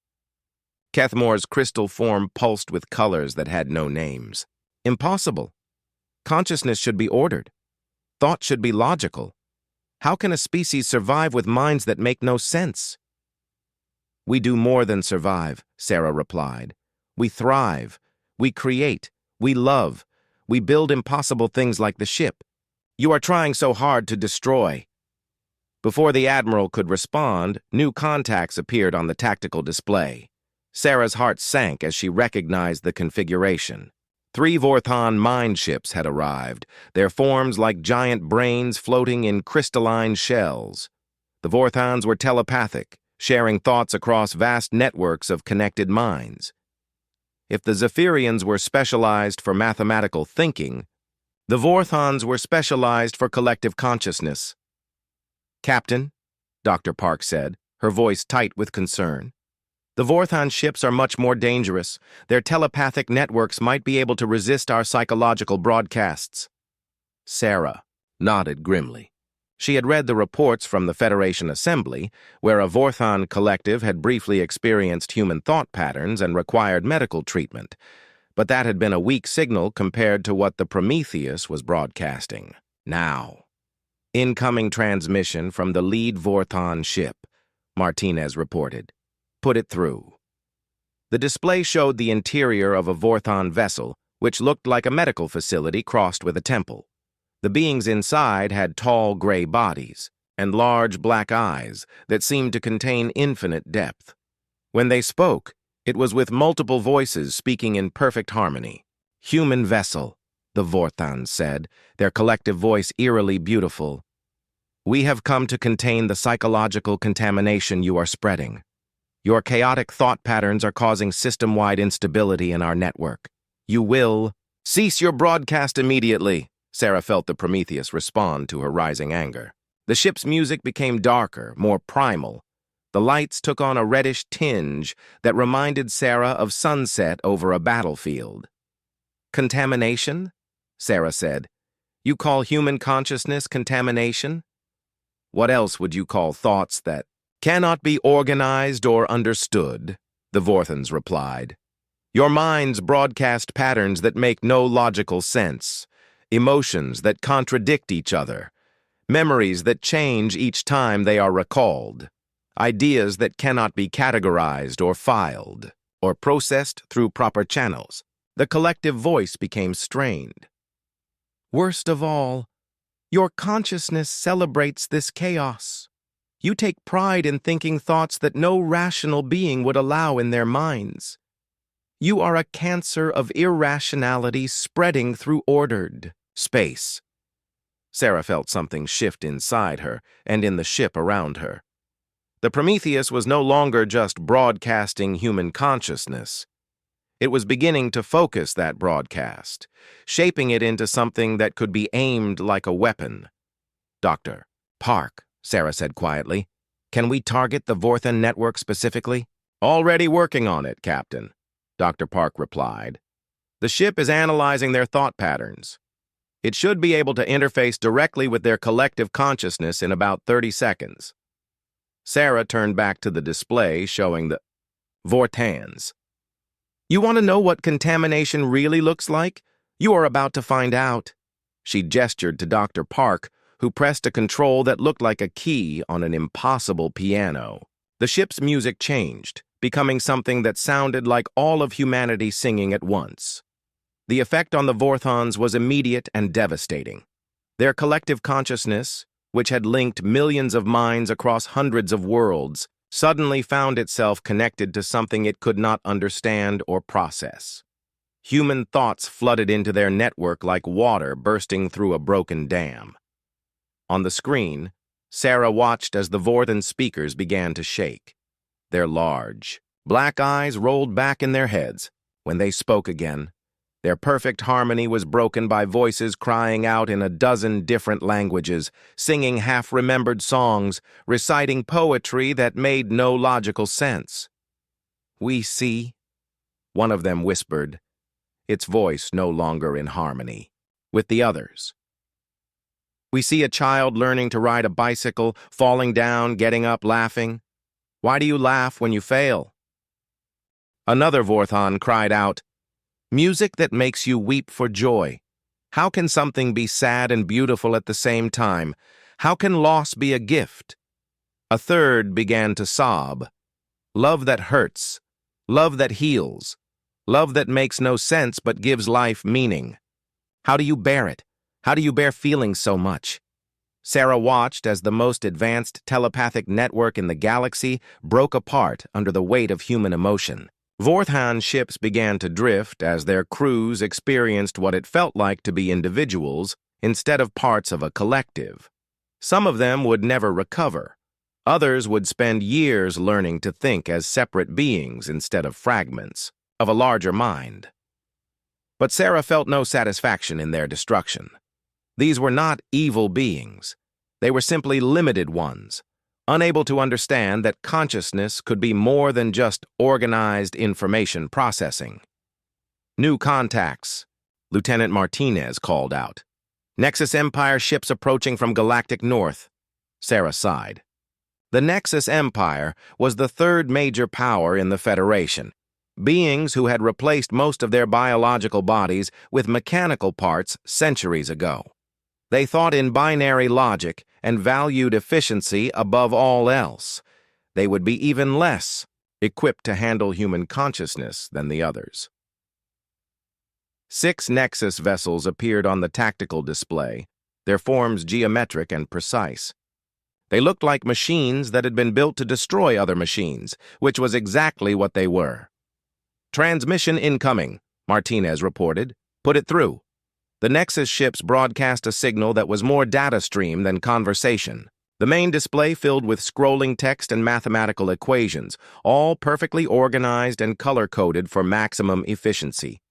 Kethmore's crystal form pulsed with colors that had no names. "Impossible. Consciousness should be ordered. Thought should be logical. How can a species survive with minds that make no sense?" "We do more than survive," Sarah replied. "We thrive. We create. We love. We build impossible things like the ship. You are trying so hard to destroy." Before the Admiral could respond, new contacts appeared on the tactical display. Sarah's heart sank as she recognized the configuration. 3 Vorthan mine ships had arrived, their forms like giant brains floating in crystalline shells. The Vorthans were telepathic, sharing thoughts across vast networks of connected minds. If the Zephyrians were specialized for mathematical thinking, the Vorthans were specialized for collective consciousness. "Captain," Dr. Park said, her voice tight with concern, "the Vorthan ships are much more dangerous. Their telepathic networks might be able to resist our psychological broadcasts." Sarah nodded grimly. She had read the reports from the Federation Assembly, where a Vorthan collective had briefly experienced human thought patterns and required medical treatment, but that had been a weak signal compared to what the Prometheus was broadcasting. Now, "Incoming transmission from the lead Vorthan ship," Martinez reported. "Put it through." The display showed the interior of a Vorthan vessel, which looked like a medical facility crossed with a temple. The beings inside had tall gray bodies and large black eyes that seemed to contain infinite depth. When they spoke, it was with multiple voices speaking in perfect harmony. "Human vessel," the Vorthans said, their collective voice eerily beautiful. "We have come to contain the psychological contamination you are spreading. Your chaotic thought patterns are causing system-wide instability in our network. You will cease your broadcast immediately." Sarah felt the Prometheus respond to her rising anger. The ship's music became darker, more primal. The lights took on a reddish tinge that reminded Sarah of sunset over a battlefield. "Contamination?" Sarah said. "You call human consciousness contamination? What else would you call thoughts that cannot be organized or understood?" the Vorthans replied. "Your minds broadcast patterns that make no logical sense, emotions that contradict each other, memories that change each time they are recalled, ideas that cannot be categorized or filed, or processed through proper channels." The collective voice became strained. "Worst of all, your consciousness celebrates this chaos. You take pride in thinking thoughts that no rational being would allow in their minds. You are a cancer of irrationality spreading through ordered space." Sarah felt something shift inside her and in the ship around her. The Prometheus was no longer just broadcasting human consciousness. It was beginning to focus that broadcast, shaping it into something that could be aimed like a weapon. "Dr. Park," Sarah said quietly, "can we target the Vorthan network specifically?" "Already working on it, Captain," Dr. Park replied. "The ship is analyzing their thought patterns. It should be able to interface directly with their collective consciousness in about 30 seconds. Sarah turned back to the display showing the Vorthans. "You want to know what contamination really looks like? You are about to find out." She gestured to Dr. Park, who pressed a control that looked like a key on an impossible piano. The ship's music changed, becoming something that sounded like all of humanity singing at once. The effect on the Vorthans was immediate and devastating. Their collective consciousness, which had linked millions of minds across hundreds of worlds, suddenly found itself connected to something it could not understand or process. Human thoughts flooded into their network like water bursting through a broken dam. On the screen, Sarah watched as the Vorthan speakers began to shake. Their large, black eyes rolled back in their heads. When they spoke again, their perfect harmony was broken by voices crying out in a dozen different languages, singing half-remembered songs, reciting poetry that made no logical sense. "We see," one of them whispered, its voice no longer in harmony, with the others. "We see a child learning to ride a bicycle, falling down, getting up, laughing. Why do you laugh when you fail?" Another Vorthan cried out, "Music that makes you weep for joy. How can something be sad and beautiful at the same time? How can loss be a gift?" A third began to sob. "Love that hurts. Love that heals. Love that makes no sense but gives life meaning. How do you bear it? How do you bear feeling so much?" Sarah watched as the most advanced telepathic network in the galaxy broke apart under the weight of human emotion. Vorthan ships began to drift as their crews experienced what it felt like to be individuals instead of parts of a collective. Some of them would never recover. Others would spend years learning to think as separate beings instead of fragments of a larger mind. But Sarah felt no satisfaction in their destruction. These were not evil beings. They were simply limited ones, unable to understand that consciousness could be more than just organized information processing. "New contacts," Lieutenant Martinez called out. "Nexus Empire ships approaching from Galactic North." Sarah sighed. The Nexus Empire was the third major power in the Federation, beings who had replaced most of their biological bodies with mechanical parts centuries ago. They thought in binary logic and valued efficiency above all else. They would be even less equipped to handle human consciousness than the others. 6 Nexus vessels appeared on the tactical display, their forms geometric and precise. They looked like machines that had been built to destroy other machines, which was exactly what they were. "Transmission incoming," Martinez reported. "Put it through." The Nexus ships broadcast a signal that was more data stream than conversation. The main display filled with scrolling text and mathematical equations, all perfectly organized and color-coded for maximum efficiency.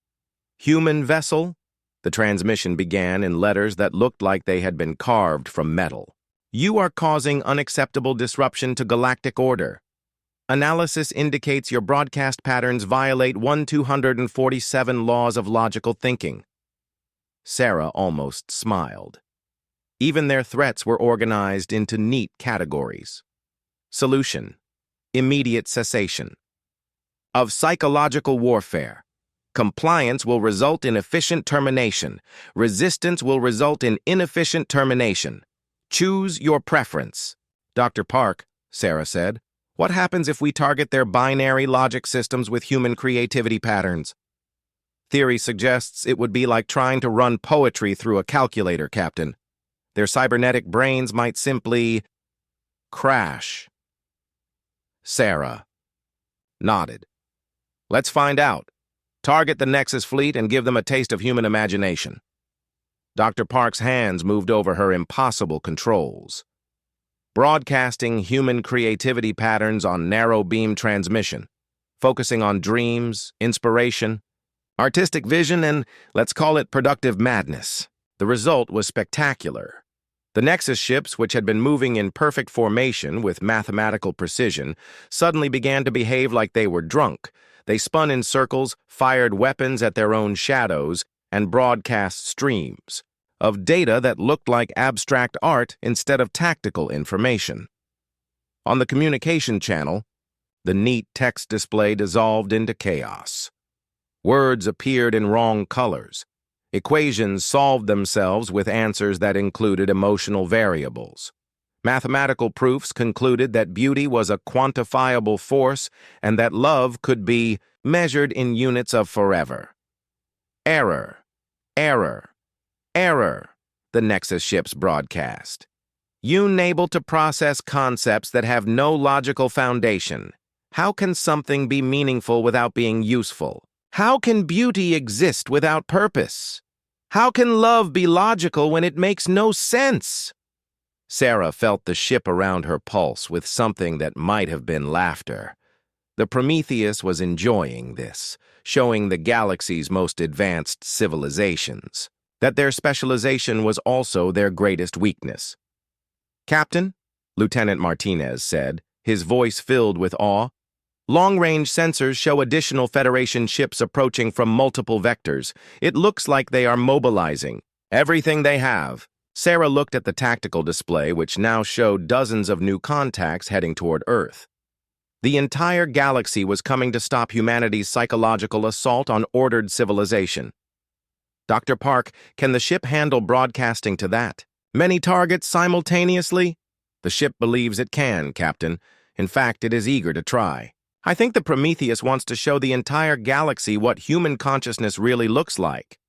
"Human vessel?" The transmission began in letters that looked like they had been carved from metal. You are causing unacceptable disruption to galactic order. Analysis indicates your broadcast patterns violate 1247 laws of logical thinking. Sarah almost smiled. Even their threats were organized into neat categories. Solution: immediate cessation. Of psychological warfare. Compliance will result in efficient termination. Resistance will result in inefficient termination. Choose your preference. Dr. Park, Sarah said, what happens if we target their binary logic systems with human creativity patterns? Theory suggests it would be like trying to run poetry through a calculator, Captain. Their cybernetic brains might simply crash. Sarah nodded. Let's find out. Target the Nexus fleet and give them a taste of human imagination. Dr. Park's hands moved over her impossible controls. Broadcasting human creativity patterns on narrow beam transmission, focusing on dreams, inspiration, artistic vision, and let's call it productive madness. The result was spectacular. The Nexus ships, which had been moving in perfect formation with mathematical precision, suddenly began to behave like they were drunk. They spun in circles, fired weapons at their own shadows, and broadcast streams of data that looked like abstract art instead of tactical information. On the communication channel, the neat text display dissolved into chaos. Words appeared in wrong colors. Equations solved themselves with answers that included emotional variables. Mathematical proofs concluded that beauty was a quantifiable force and that love could be measured in units of forever. Error, error, error, the Nexus ships broadcast. Unable to process concepts that have no logical foundation. How can something be meaningful without being useful? How can beauty exist without purpose? How can love be logical when it makes no sense? Sarah felt the ship around her pulse with something that might have been laughter. The Prometheus was enjoying this, showing the galaxy's most advanced civilizations that their specialization was also their greatest weakness. Captain, Lieutenant Martinez said, his voice filled with awe, long-range sensors show additional Federation ships approaching from multiple vectors. It looks like they are mobilizing everything they have. Sarah looked at the tactical display, which now showed dozens of new contacts heading toward Earth. The entire galaxy was coming to stop humanity's psychological assault on ordered civilization. Dr. Park, can the ship handle broadcasting to that many targets simultaneously? The ship believes it can, Captain. In fact, it is eager to try. I think the Prometheus wants to show the entire galaxy what human consciousness really looks like.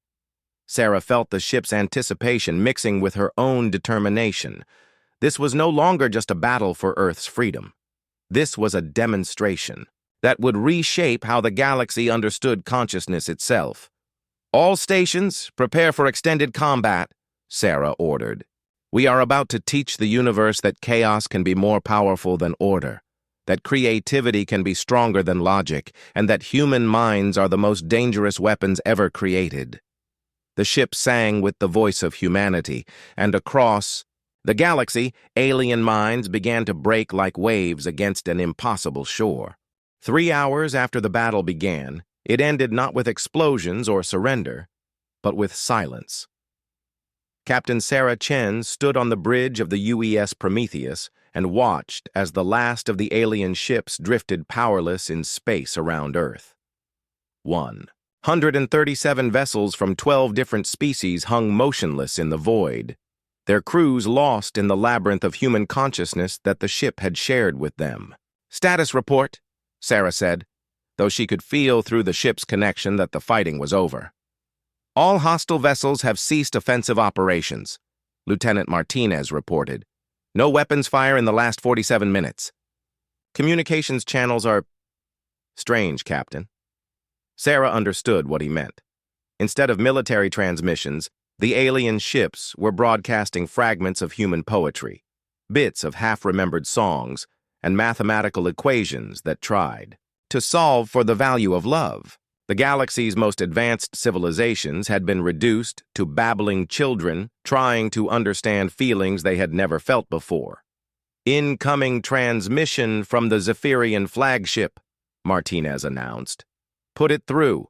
Sarah felt the ship's anticipation mixing with her own determination. This was no longer just a battle for Earth's freedom. This was a demonstration that would reshape how the galaxy understood consciousness itself. All stations, prepare for extended combat, Sarah ordered. We are about to teach the universe that chaos can be more powerful than order, that creativity can be stronger than logic, and that human minds are the most dangerous weapons ever created. The ship sang with the voice of humanity, and across the galaxy, alien minds began to break like waves against an impossible shore. 3 hours after the battle began, it ended not with explosions or surrender, but with silence. Captain Sarah Chen stood on the bridge of the UES Prometheus and watched as the last of the alien ships drifted powerless in space around Earth. 137 vessels from 12 different species hung motionless in the void, their crews lost in the labyrinth of human consciousness that the ship had shared with them. Status report, Sarah said, though she could feel through the ship's connection that the fighting was over. All hostile vessels have ceased offensive operations, Lieutenant Martinez reported. No weapons fire in the last 47 minutes. Communications channels are strange, Captain. Sarah understood what he meant. Instead of military transmissions, the alien ships were broadcasting fragments of human poetry, bits of half-remembered songs, and mathematical equations that tried to solve for the value of love. The galaxy's most advanced civilizations had been reduced to babbling children trying to understand feelings they had never felt before. "Incoming transmission from the Zephyrian flagship," Martinez announced. "Put it through."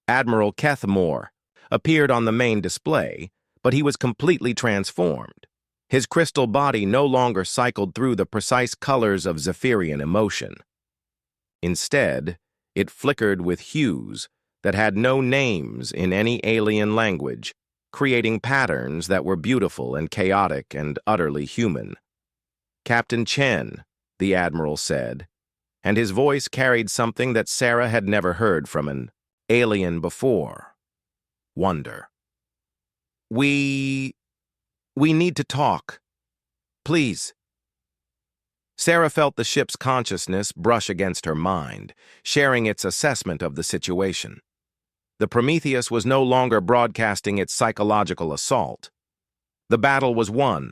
Admiral Kethmore appeared on the main display, but he was completely transformed. His crystal body no longer cycled through the precise colors of Zephyrian emotion. Instead, it flickered with hues that had no names in any alien language, creating patterns that were beautiful and chaotic and utterly human. "Captain Chen," the Admiral said, and his voice carried something that Sarah had never heard from an alien before. Wonder. We need to talk. Please." Sarah felt the ship's consciousness brush against her mind, sharing its assessment of the situation. The Prometheus was no longer broadcasting its psychological assault. The battle was won,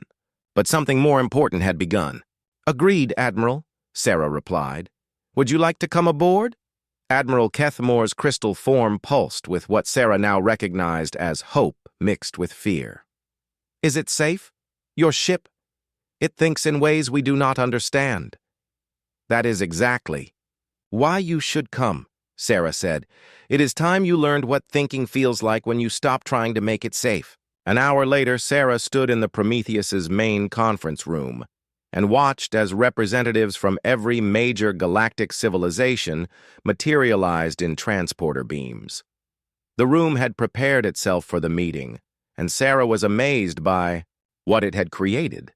but something more important had begun. "Agreed, Admiral," Sarah replied. "Would you like to come aboard?" Admiral Kethmore's crystal form pulsed with what Sarah now recognized as hope mixed with fear. "Is it safe? Your ship? It thinks in ways we do not understand." "That is exactly why you should come," Sarah said. "It is time you learned what thinking feels like when you stop trying to make it safe." An hour later, Sarah stood in the Prometheus's main conference room and watched as representatives from every major galactic civilization materialized in transporter beams. The room had prepared itself for the meeting, and Sarah was amazed by what it had created.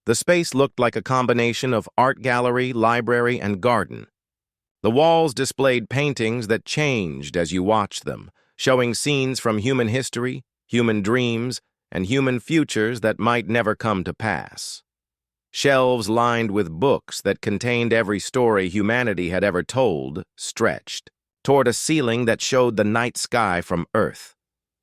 The space looked like a combination of art gallery, library, and garden. The walls displayed paintings that changed as you watched them, showing scenes from human history, human dreams, and human futures that might never come to pass. Shelves lined with books that contained every story humanity had ever told stretched toward a ceiling that showed the night sky from Earth.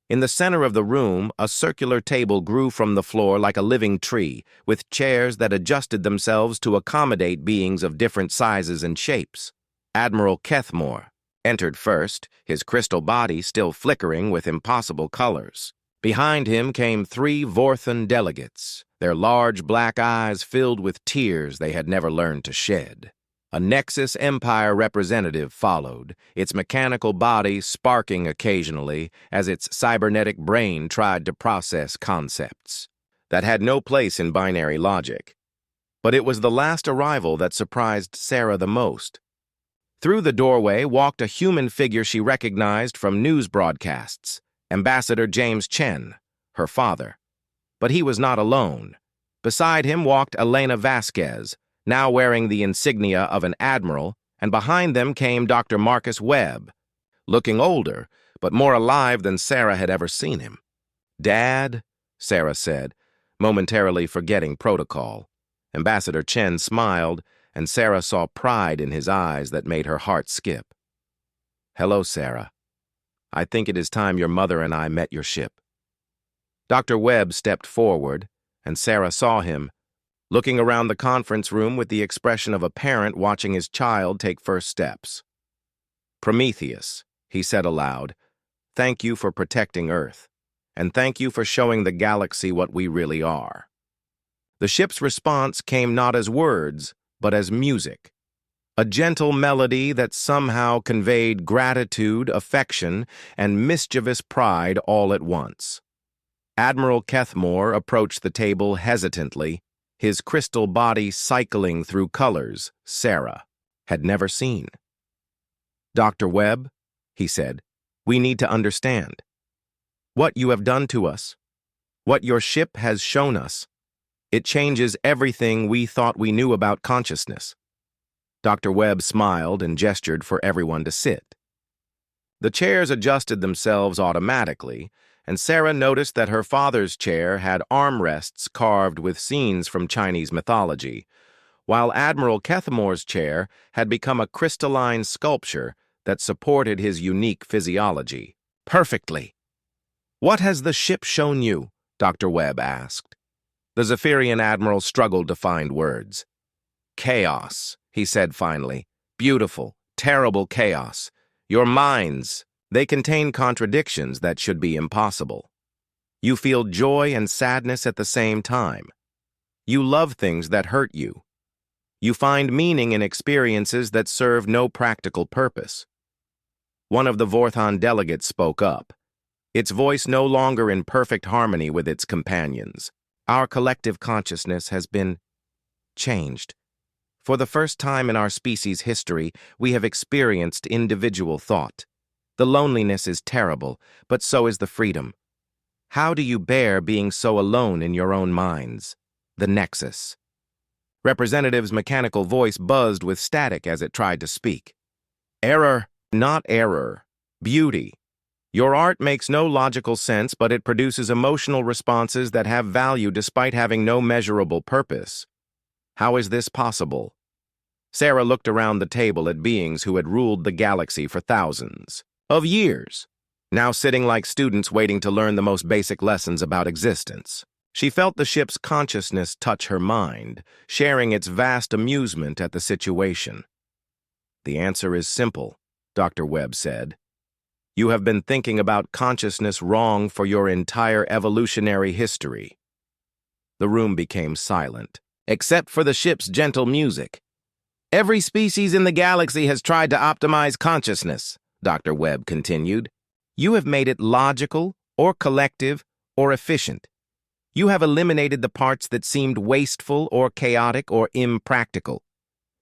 In the center of the room, a circular table grew from the floor like a living tree, with chairs that adjusted themselves to accommodate beings of different sizes and shapes. Admiral Kethmore entered first, his crystal body still flickering with impossible colors. Behind him came 3 Vorthan delegates, their large black eyes filled with tears they had never learned to shed. A Nexus Empire representative followed, its mechanical body sparking occasionally as its cybernetic brain tried to process concepts that had no place in binary logic. But it was the last arrival that surprised Sarah the most. Through the doorway walked a human figure she recognized from news broadcasts, Ambassador James Chen, her father. But he was not alone. Beside him walked Elena Vasquez, now wearing the insignia of an admiral, and behind them came Dr. Marcus Webb, looking older, but more alive than Sarah had ever seen him. "Dad," Sarah said, momentarily forgetting protocol. Ambassador Chen smiled, and Sarah saw pride in his eyes that made her heart skip. "Hello, Sarah. I think it is time your mother and I met your ship." Dr. Webb stepped forward, and Sarah saw him, looking around the conference room with the expression of a parent watching his child take first steps. "Prometheus," he said aloud, "thank you for protecting Earth, and thank you for showing the galaxy what we really are." The ship's response came not as words, but as music. A gentle melody that somehow conveyed gratitude, affection, and mischievous pride all at once. Admiral Kethmore approached the table hesitantly, his crystal body cycling through colors Sarah had never seen. "Dr. Webb," he said, "we need to understand. What you have done to us, what your ship has shown us, it changes everything we thought we knew about consciousness." Dr. Webb smiled and gestured for everyone to sit. The chairs adjusted themselves automatically, and Sarah noticed that her father's chair had armrests carved with scenes from Chinese mythology, while Admiral Kethmore's chair had become a crystalline sculpture that supported his unique physiology. "Perfectly." "What has the ship shown you?" Dr. Webb asked. The Zephyrian admiral struggled to find words. "Chaos," he said finally. "Beautiful, terrible chaos. Your minds, They contain contradictions that should be impossible. You feel joy and sadness at the same time. You love things that hurt you. You find meaning in experiences that serve no practical purpose. One of the Vorthan delegates spoke up, its voice no longer in perfect harmony with its companions. Our collective consciousness has been changed. For the first time in our species' history, we have experienced individual thought. The loneliness is terrible, but so is the freedom. How do you bear being so alone in your own minds? The Nexus. Representative's mechanical voice buzzed with static as it tried to speak. Error, not error. Beauty. Your art makes no logical sense, but it produces emotional responses that have value despite having no measurable purpose. How is this possible? Sarah looked around the table at beings who had ruled the galaxy for thousands of years, now sitting like students waiting to learn the most basic lessons about existence. She felt the ship's consciousness touch her mind, sharing its vast amusement at the situation. The answer is simple, Dr. Webb said. You have been thinking about consciousness wrong for your entire evolutionary history. The room became silent, except for the ship's gentle music. Every species in the galaxy has tried to optimize consciousness, Dr. Webb continued. You have made it logical, or collective, or efficient. You have eliminated the parts that seemed wasteful or chaotic or impractical.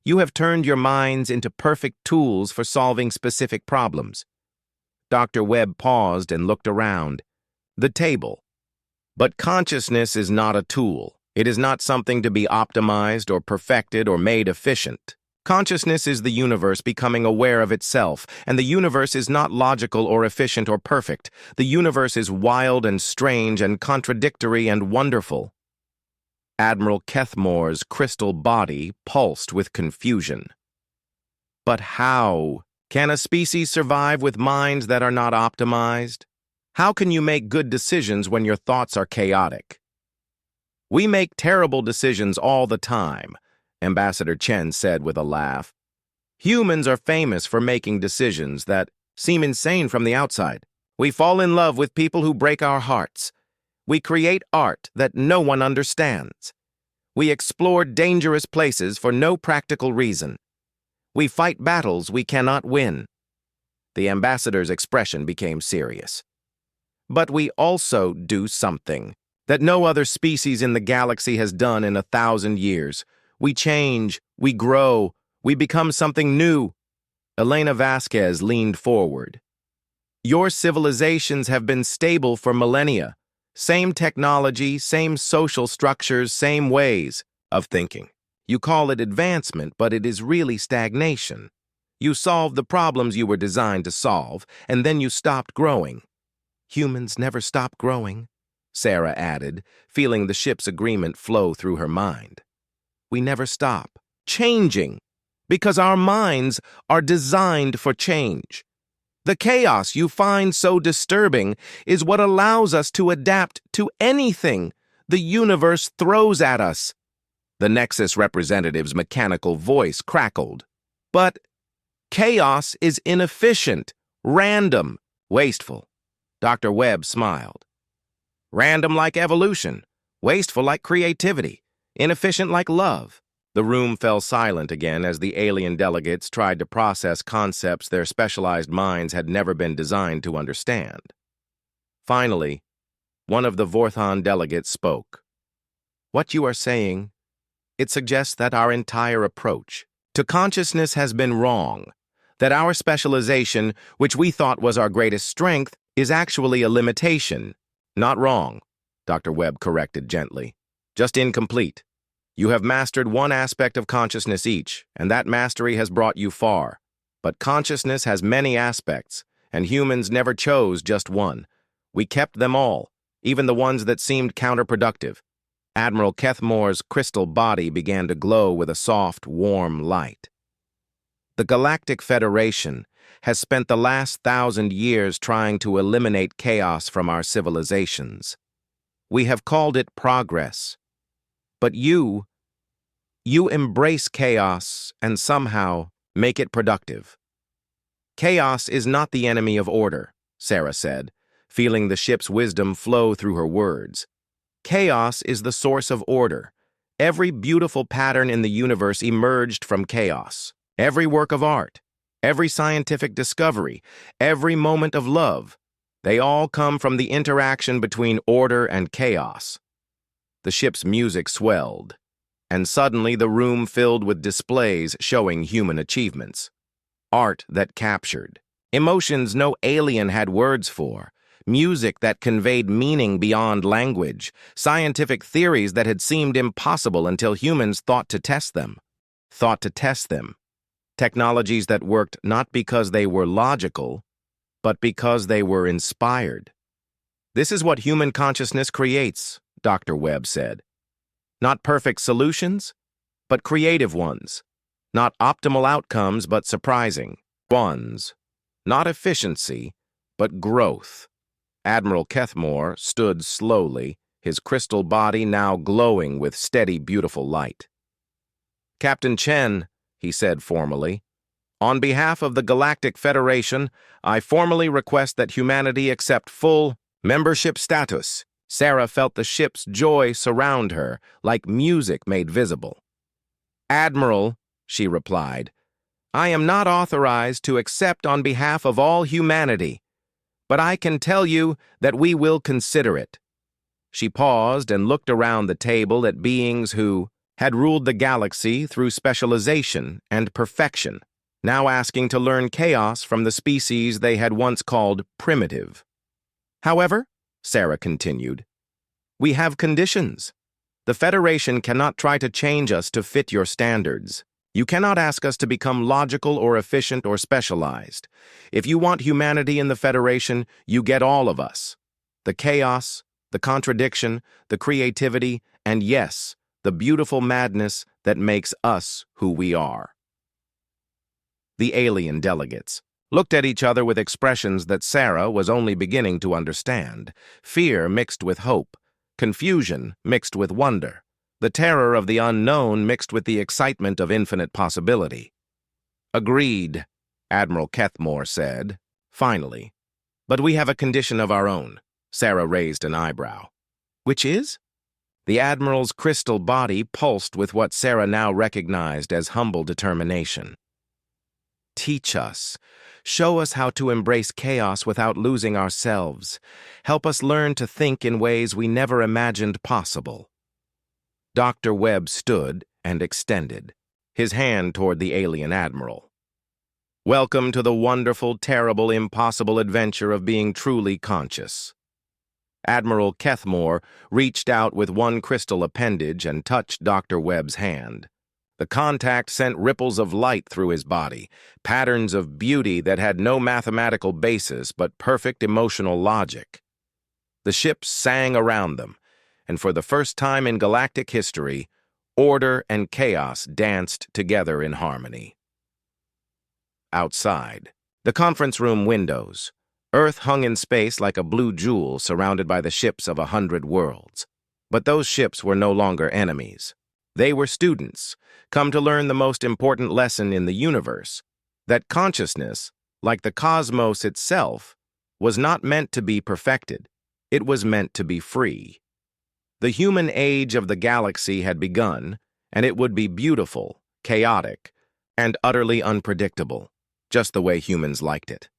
You have turned your minds into perfect tools for solving specific problems. Dr. Webb paused and looked around. The table. But consciousness is not a tool. It is not something to be optimized or perfected or made efficient. Consciousness is the universe becoming aware of itself, and the universe is not logical or efficient or perfect. The universe is wild and strange and contradictory and wonderful. Admiral Kethmore's crystal body pulsed with confusion. But how can a species survive with minds that are not optimized? How can you make good decisions when your thoughts are chaotic? We make terrible decisions all the time, Ambassador Chen said with a laugh. Humans are famous for making decisions that seem insane from the outside. We fall in love with people who break our hearts. We create art that no one understands. We explore dangerous places for no practical reason. We fight battles we cannot win. The ambassador's expression became serious. But we also do something that no other species in the galaxy has done in 1,000 years. We change, we grow, we become something new. Elena Vasquez leaned forward. Your civilizations have been stable for millennia. Same technology, same social structures, same ways of thinking. You call it advancement, but it is really stagnation. You solved the problems you were designed to solve, and then you stopped growing. Humans never stop growing, Sarah added, feeling the ship's agreement flow through her mind. We never stop changing because our minds are designed for change. The chaos you find so disturbing is what allows us to adapt to anything the universe throws at us. The Nexus representative's mechanical voice crackled. But chaos is inefficient, random, wasteful. Dr. Webb smiled. Random like evolution, wasteful like creativity, inefficient like love. The room fell silent again as the alien delegates tried to process concepts their specialized minds had never been designed to understand. Finally, one of the Vorthan delegates spoke. What you are saying, it suggests that our entire approach to consciousness has been wrong, that our specialization, which we thought was our greatest strength, is actually a limitation. Not wrong, Dr. Webb corrected gently. Just incomplete. You have mastered one aspect of consciousness each, and that mastery has brought you far. But consciousness has many aspects, and humans never chose just one. We kept them all, even the ones that seemed counterproductive. Admiral Kethmore's crystal body began to glow with a soft, warm light. The Galactic Federation has spent the last 1,000 years trying to eliminate chaos from our civilizations. We have called it progress. But you embrace chaos and somehow make it productive. Chaos is not the enemy of order, Sarah said, feeling the ship's wisdom flow through her words. Chaos is the source of order. Every beautiful pattern in the universe emerged from chaos. Every work of art, every scientific discovery, every moment of love, they all come from the interaction between order and chaos. The ship's music swelled, and suddenly the room filled with displays showing human achievements. Art that captured, emotions no alien had words for, music that conveyed meaning beyond language, scientific theories that had seemed impossible until humans thought to test them. Technologies that worked not because they were logical, but because they were inspired. This is what human consciousness creates, Dr. Webb said. Not perfect solutions, but creative ones. Not optimal outcomes, but surprising ones. Not efficiency, but growth. Admiral Kethmore stood slowly, his crystal body now glowing with steady, beautiful light. Captain Chen, he said formally, on behalf of the Galactic Federation, I formally request that humanity accept full membership status. Sarah felt the ship's joy surround her, like music made visible. Admiral, she replied, I am not authorized to accept on behalf of all humanity, but I can tell you that we will consider it. She paused and looked around the table at beings who had ruled the galaxy through specialization and perfection, now asking to learn chaos from the species they had once called primitive. However, Sarah continued, we have conditions. The Federation cannot try to change us to fit your standards. You cannot ask us to become logical or efficient or specialized. If you want humanity in the Federation, you get all of us. The chaos, the contradiction, the creativity, and yes, the beautiful madness that makes us who we are. The alien delegates looked at each other with expressions that Sarah was only beginning to understand. Fear mixed with hope, confusion mixed with wonder, the terror of the unknown mixed with the excitement of infinite possibility. Agreed, Admiral Kethmore said, finally. But we have a condition of our own. Sarah raised an eyebrow. Which is? The Admiral's crystal body pulsed with what Sarah now recognized as humble determination. Teach us. Show us how to embrace chaos without losing ourselves. Help us learn to think in ways we never imagined possible. Dr. Webb stood and extended, his hand toward the alien admiral. Welcome to the wonderful, terrible, impossible adventure of being truly conscious. Admiral Kethmore reached out with one crystal appendage and touched Dr. Webb's hand. The contact sent ripples of light through his body, patterns of beauty that had no mathematical basis but perfect emotional logic. The ships sang around them, and for the first time in galactic history, order and chaos danced together in harmony. Outside, the conference room windows, Earth hung in space like a blue jewel surrounded by the ships of 100 worlds. But those ships were no longer enemies. They were students, come to learn the most important lesson in the universe, that consciousness, like the cosmos itself, was not meant to be perfected. It was meant to be free. The human age of the galaxy had begun, and it would be beautiful, chaotic, and utterly unpredictable, just the way humans liked it.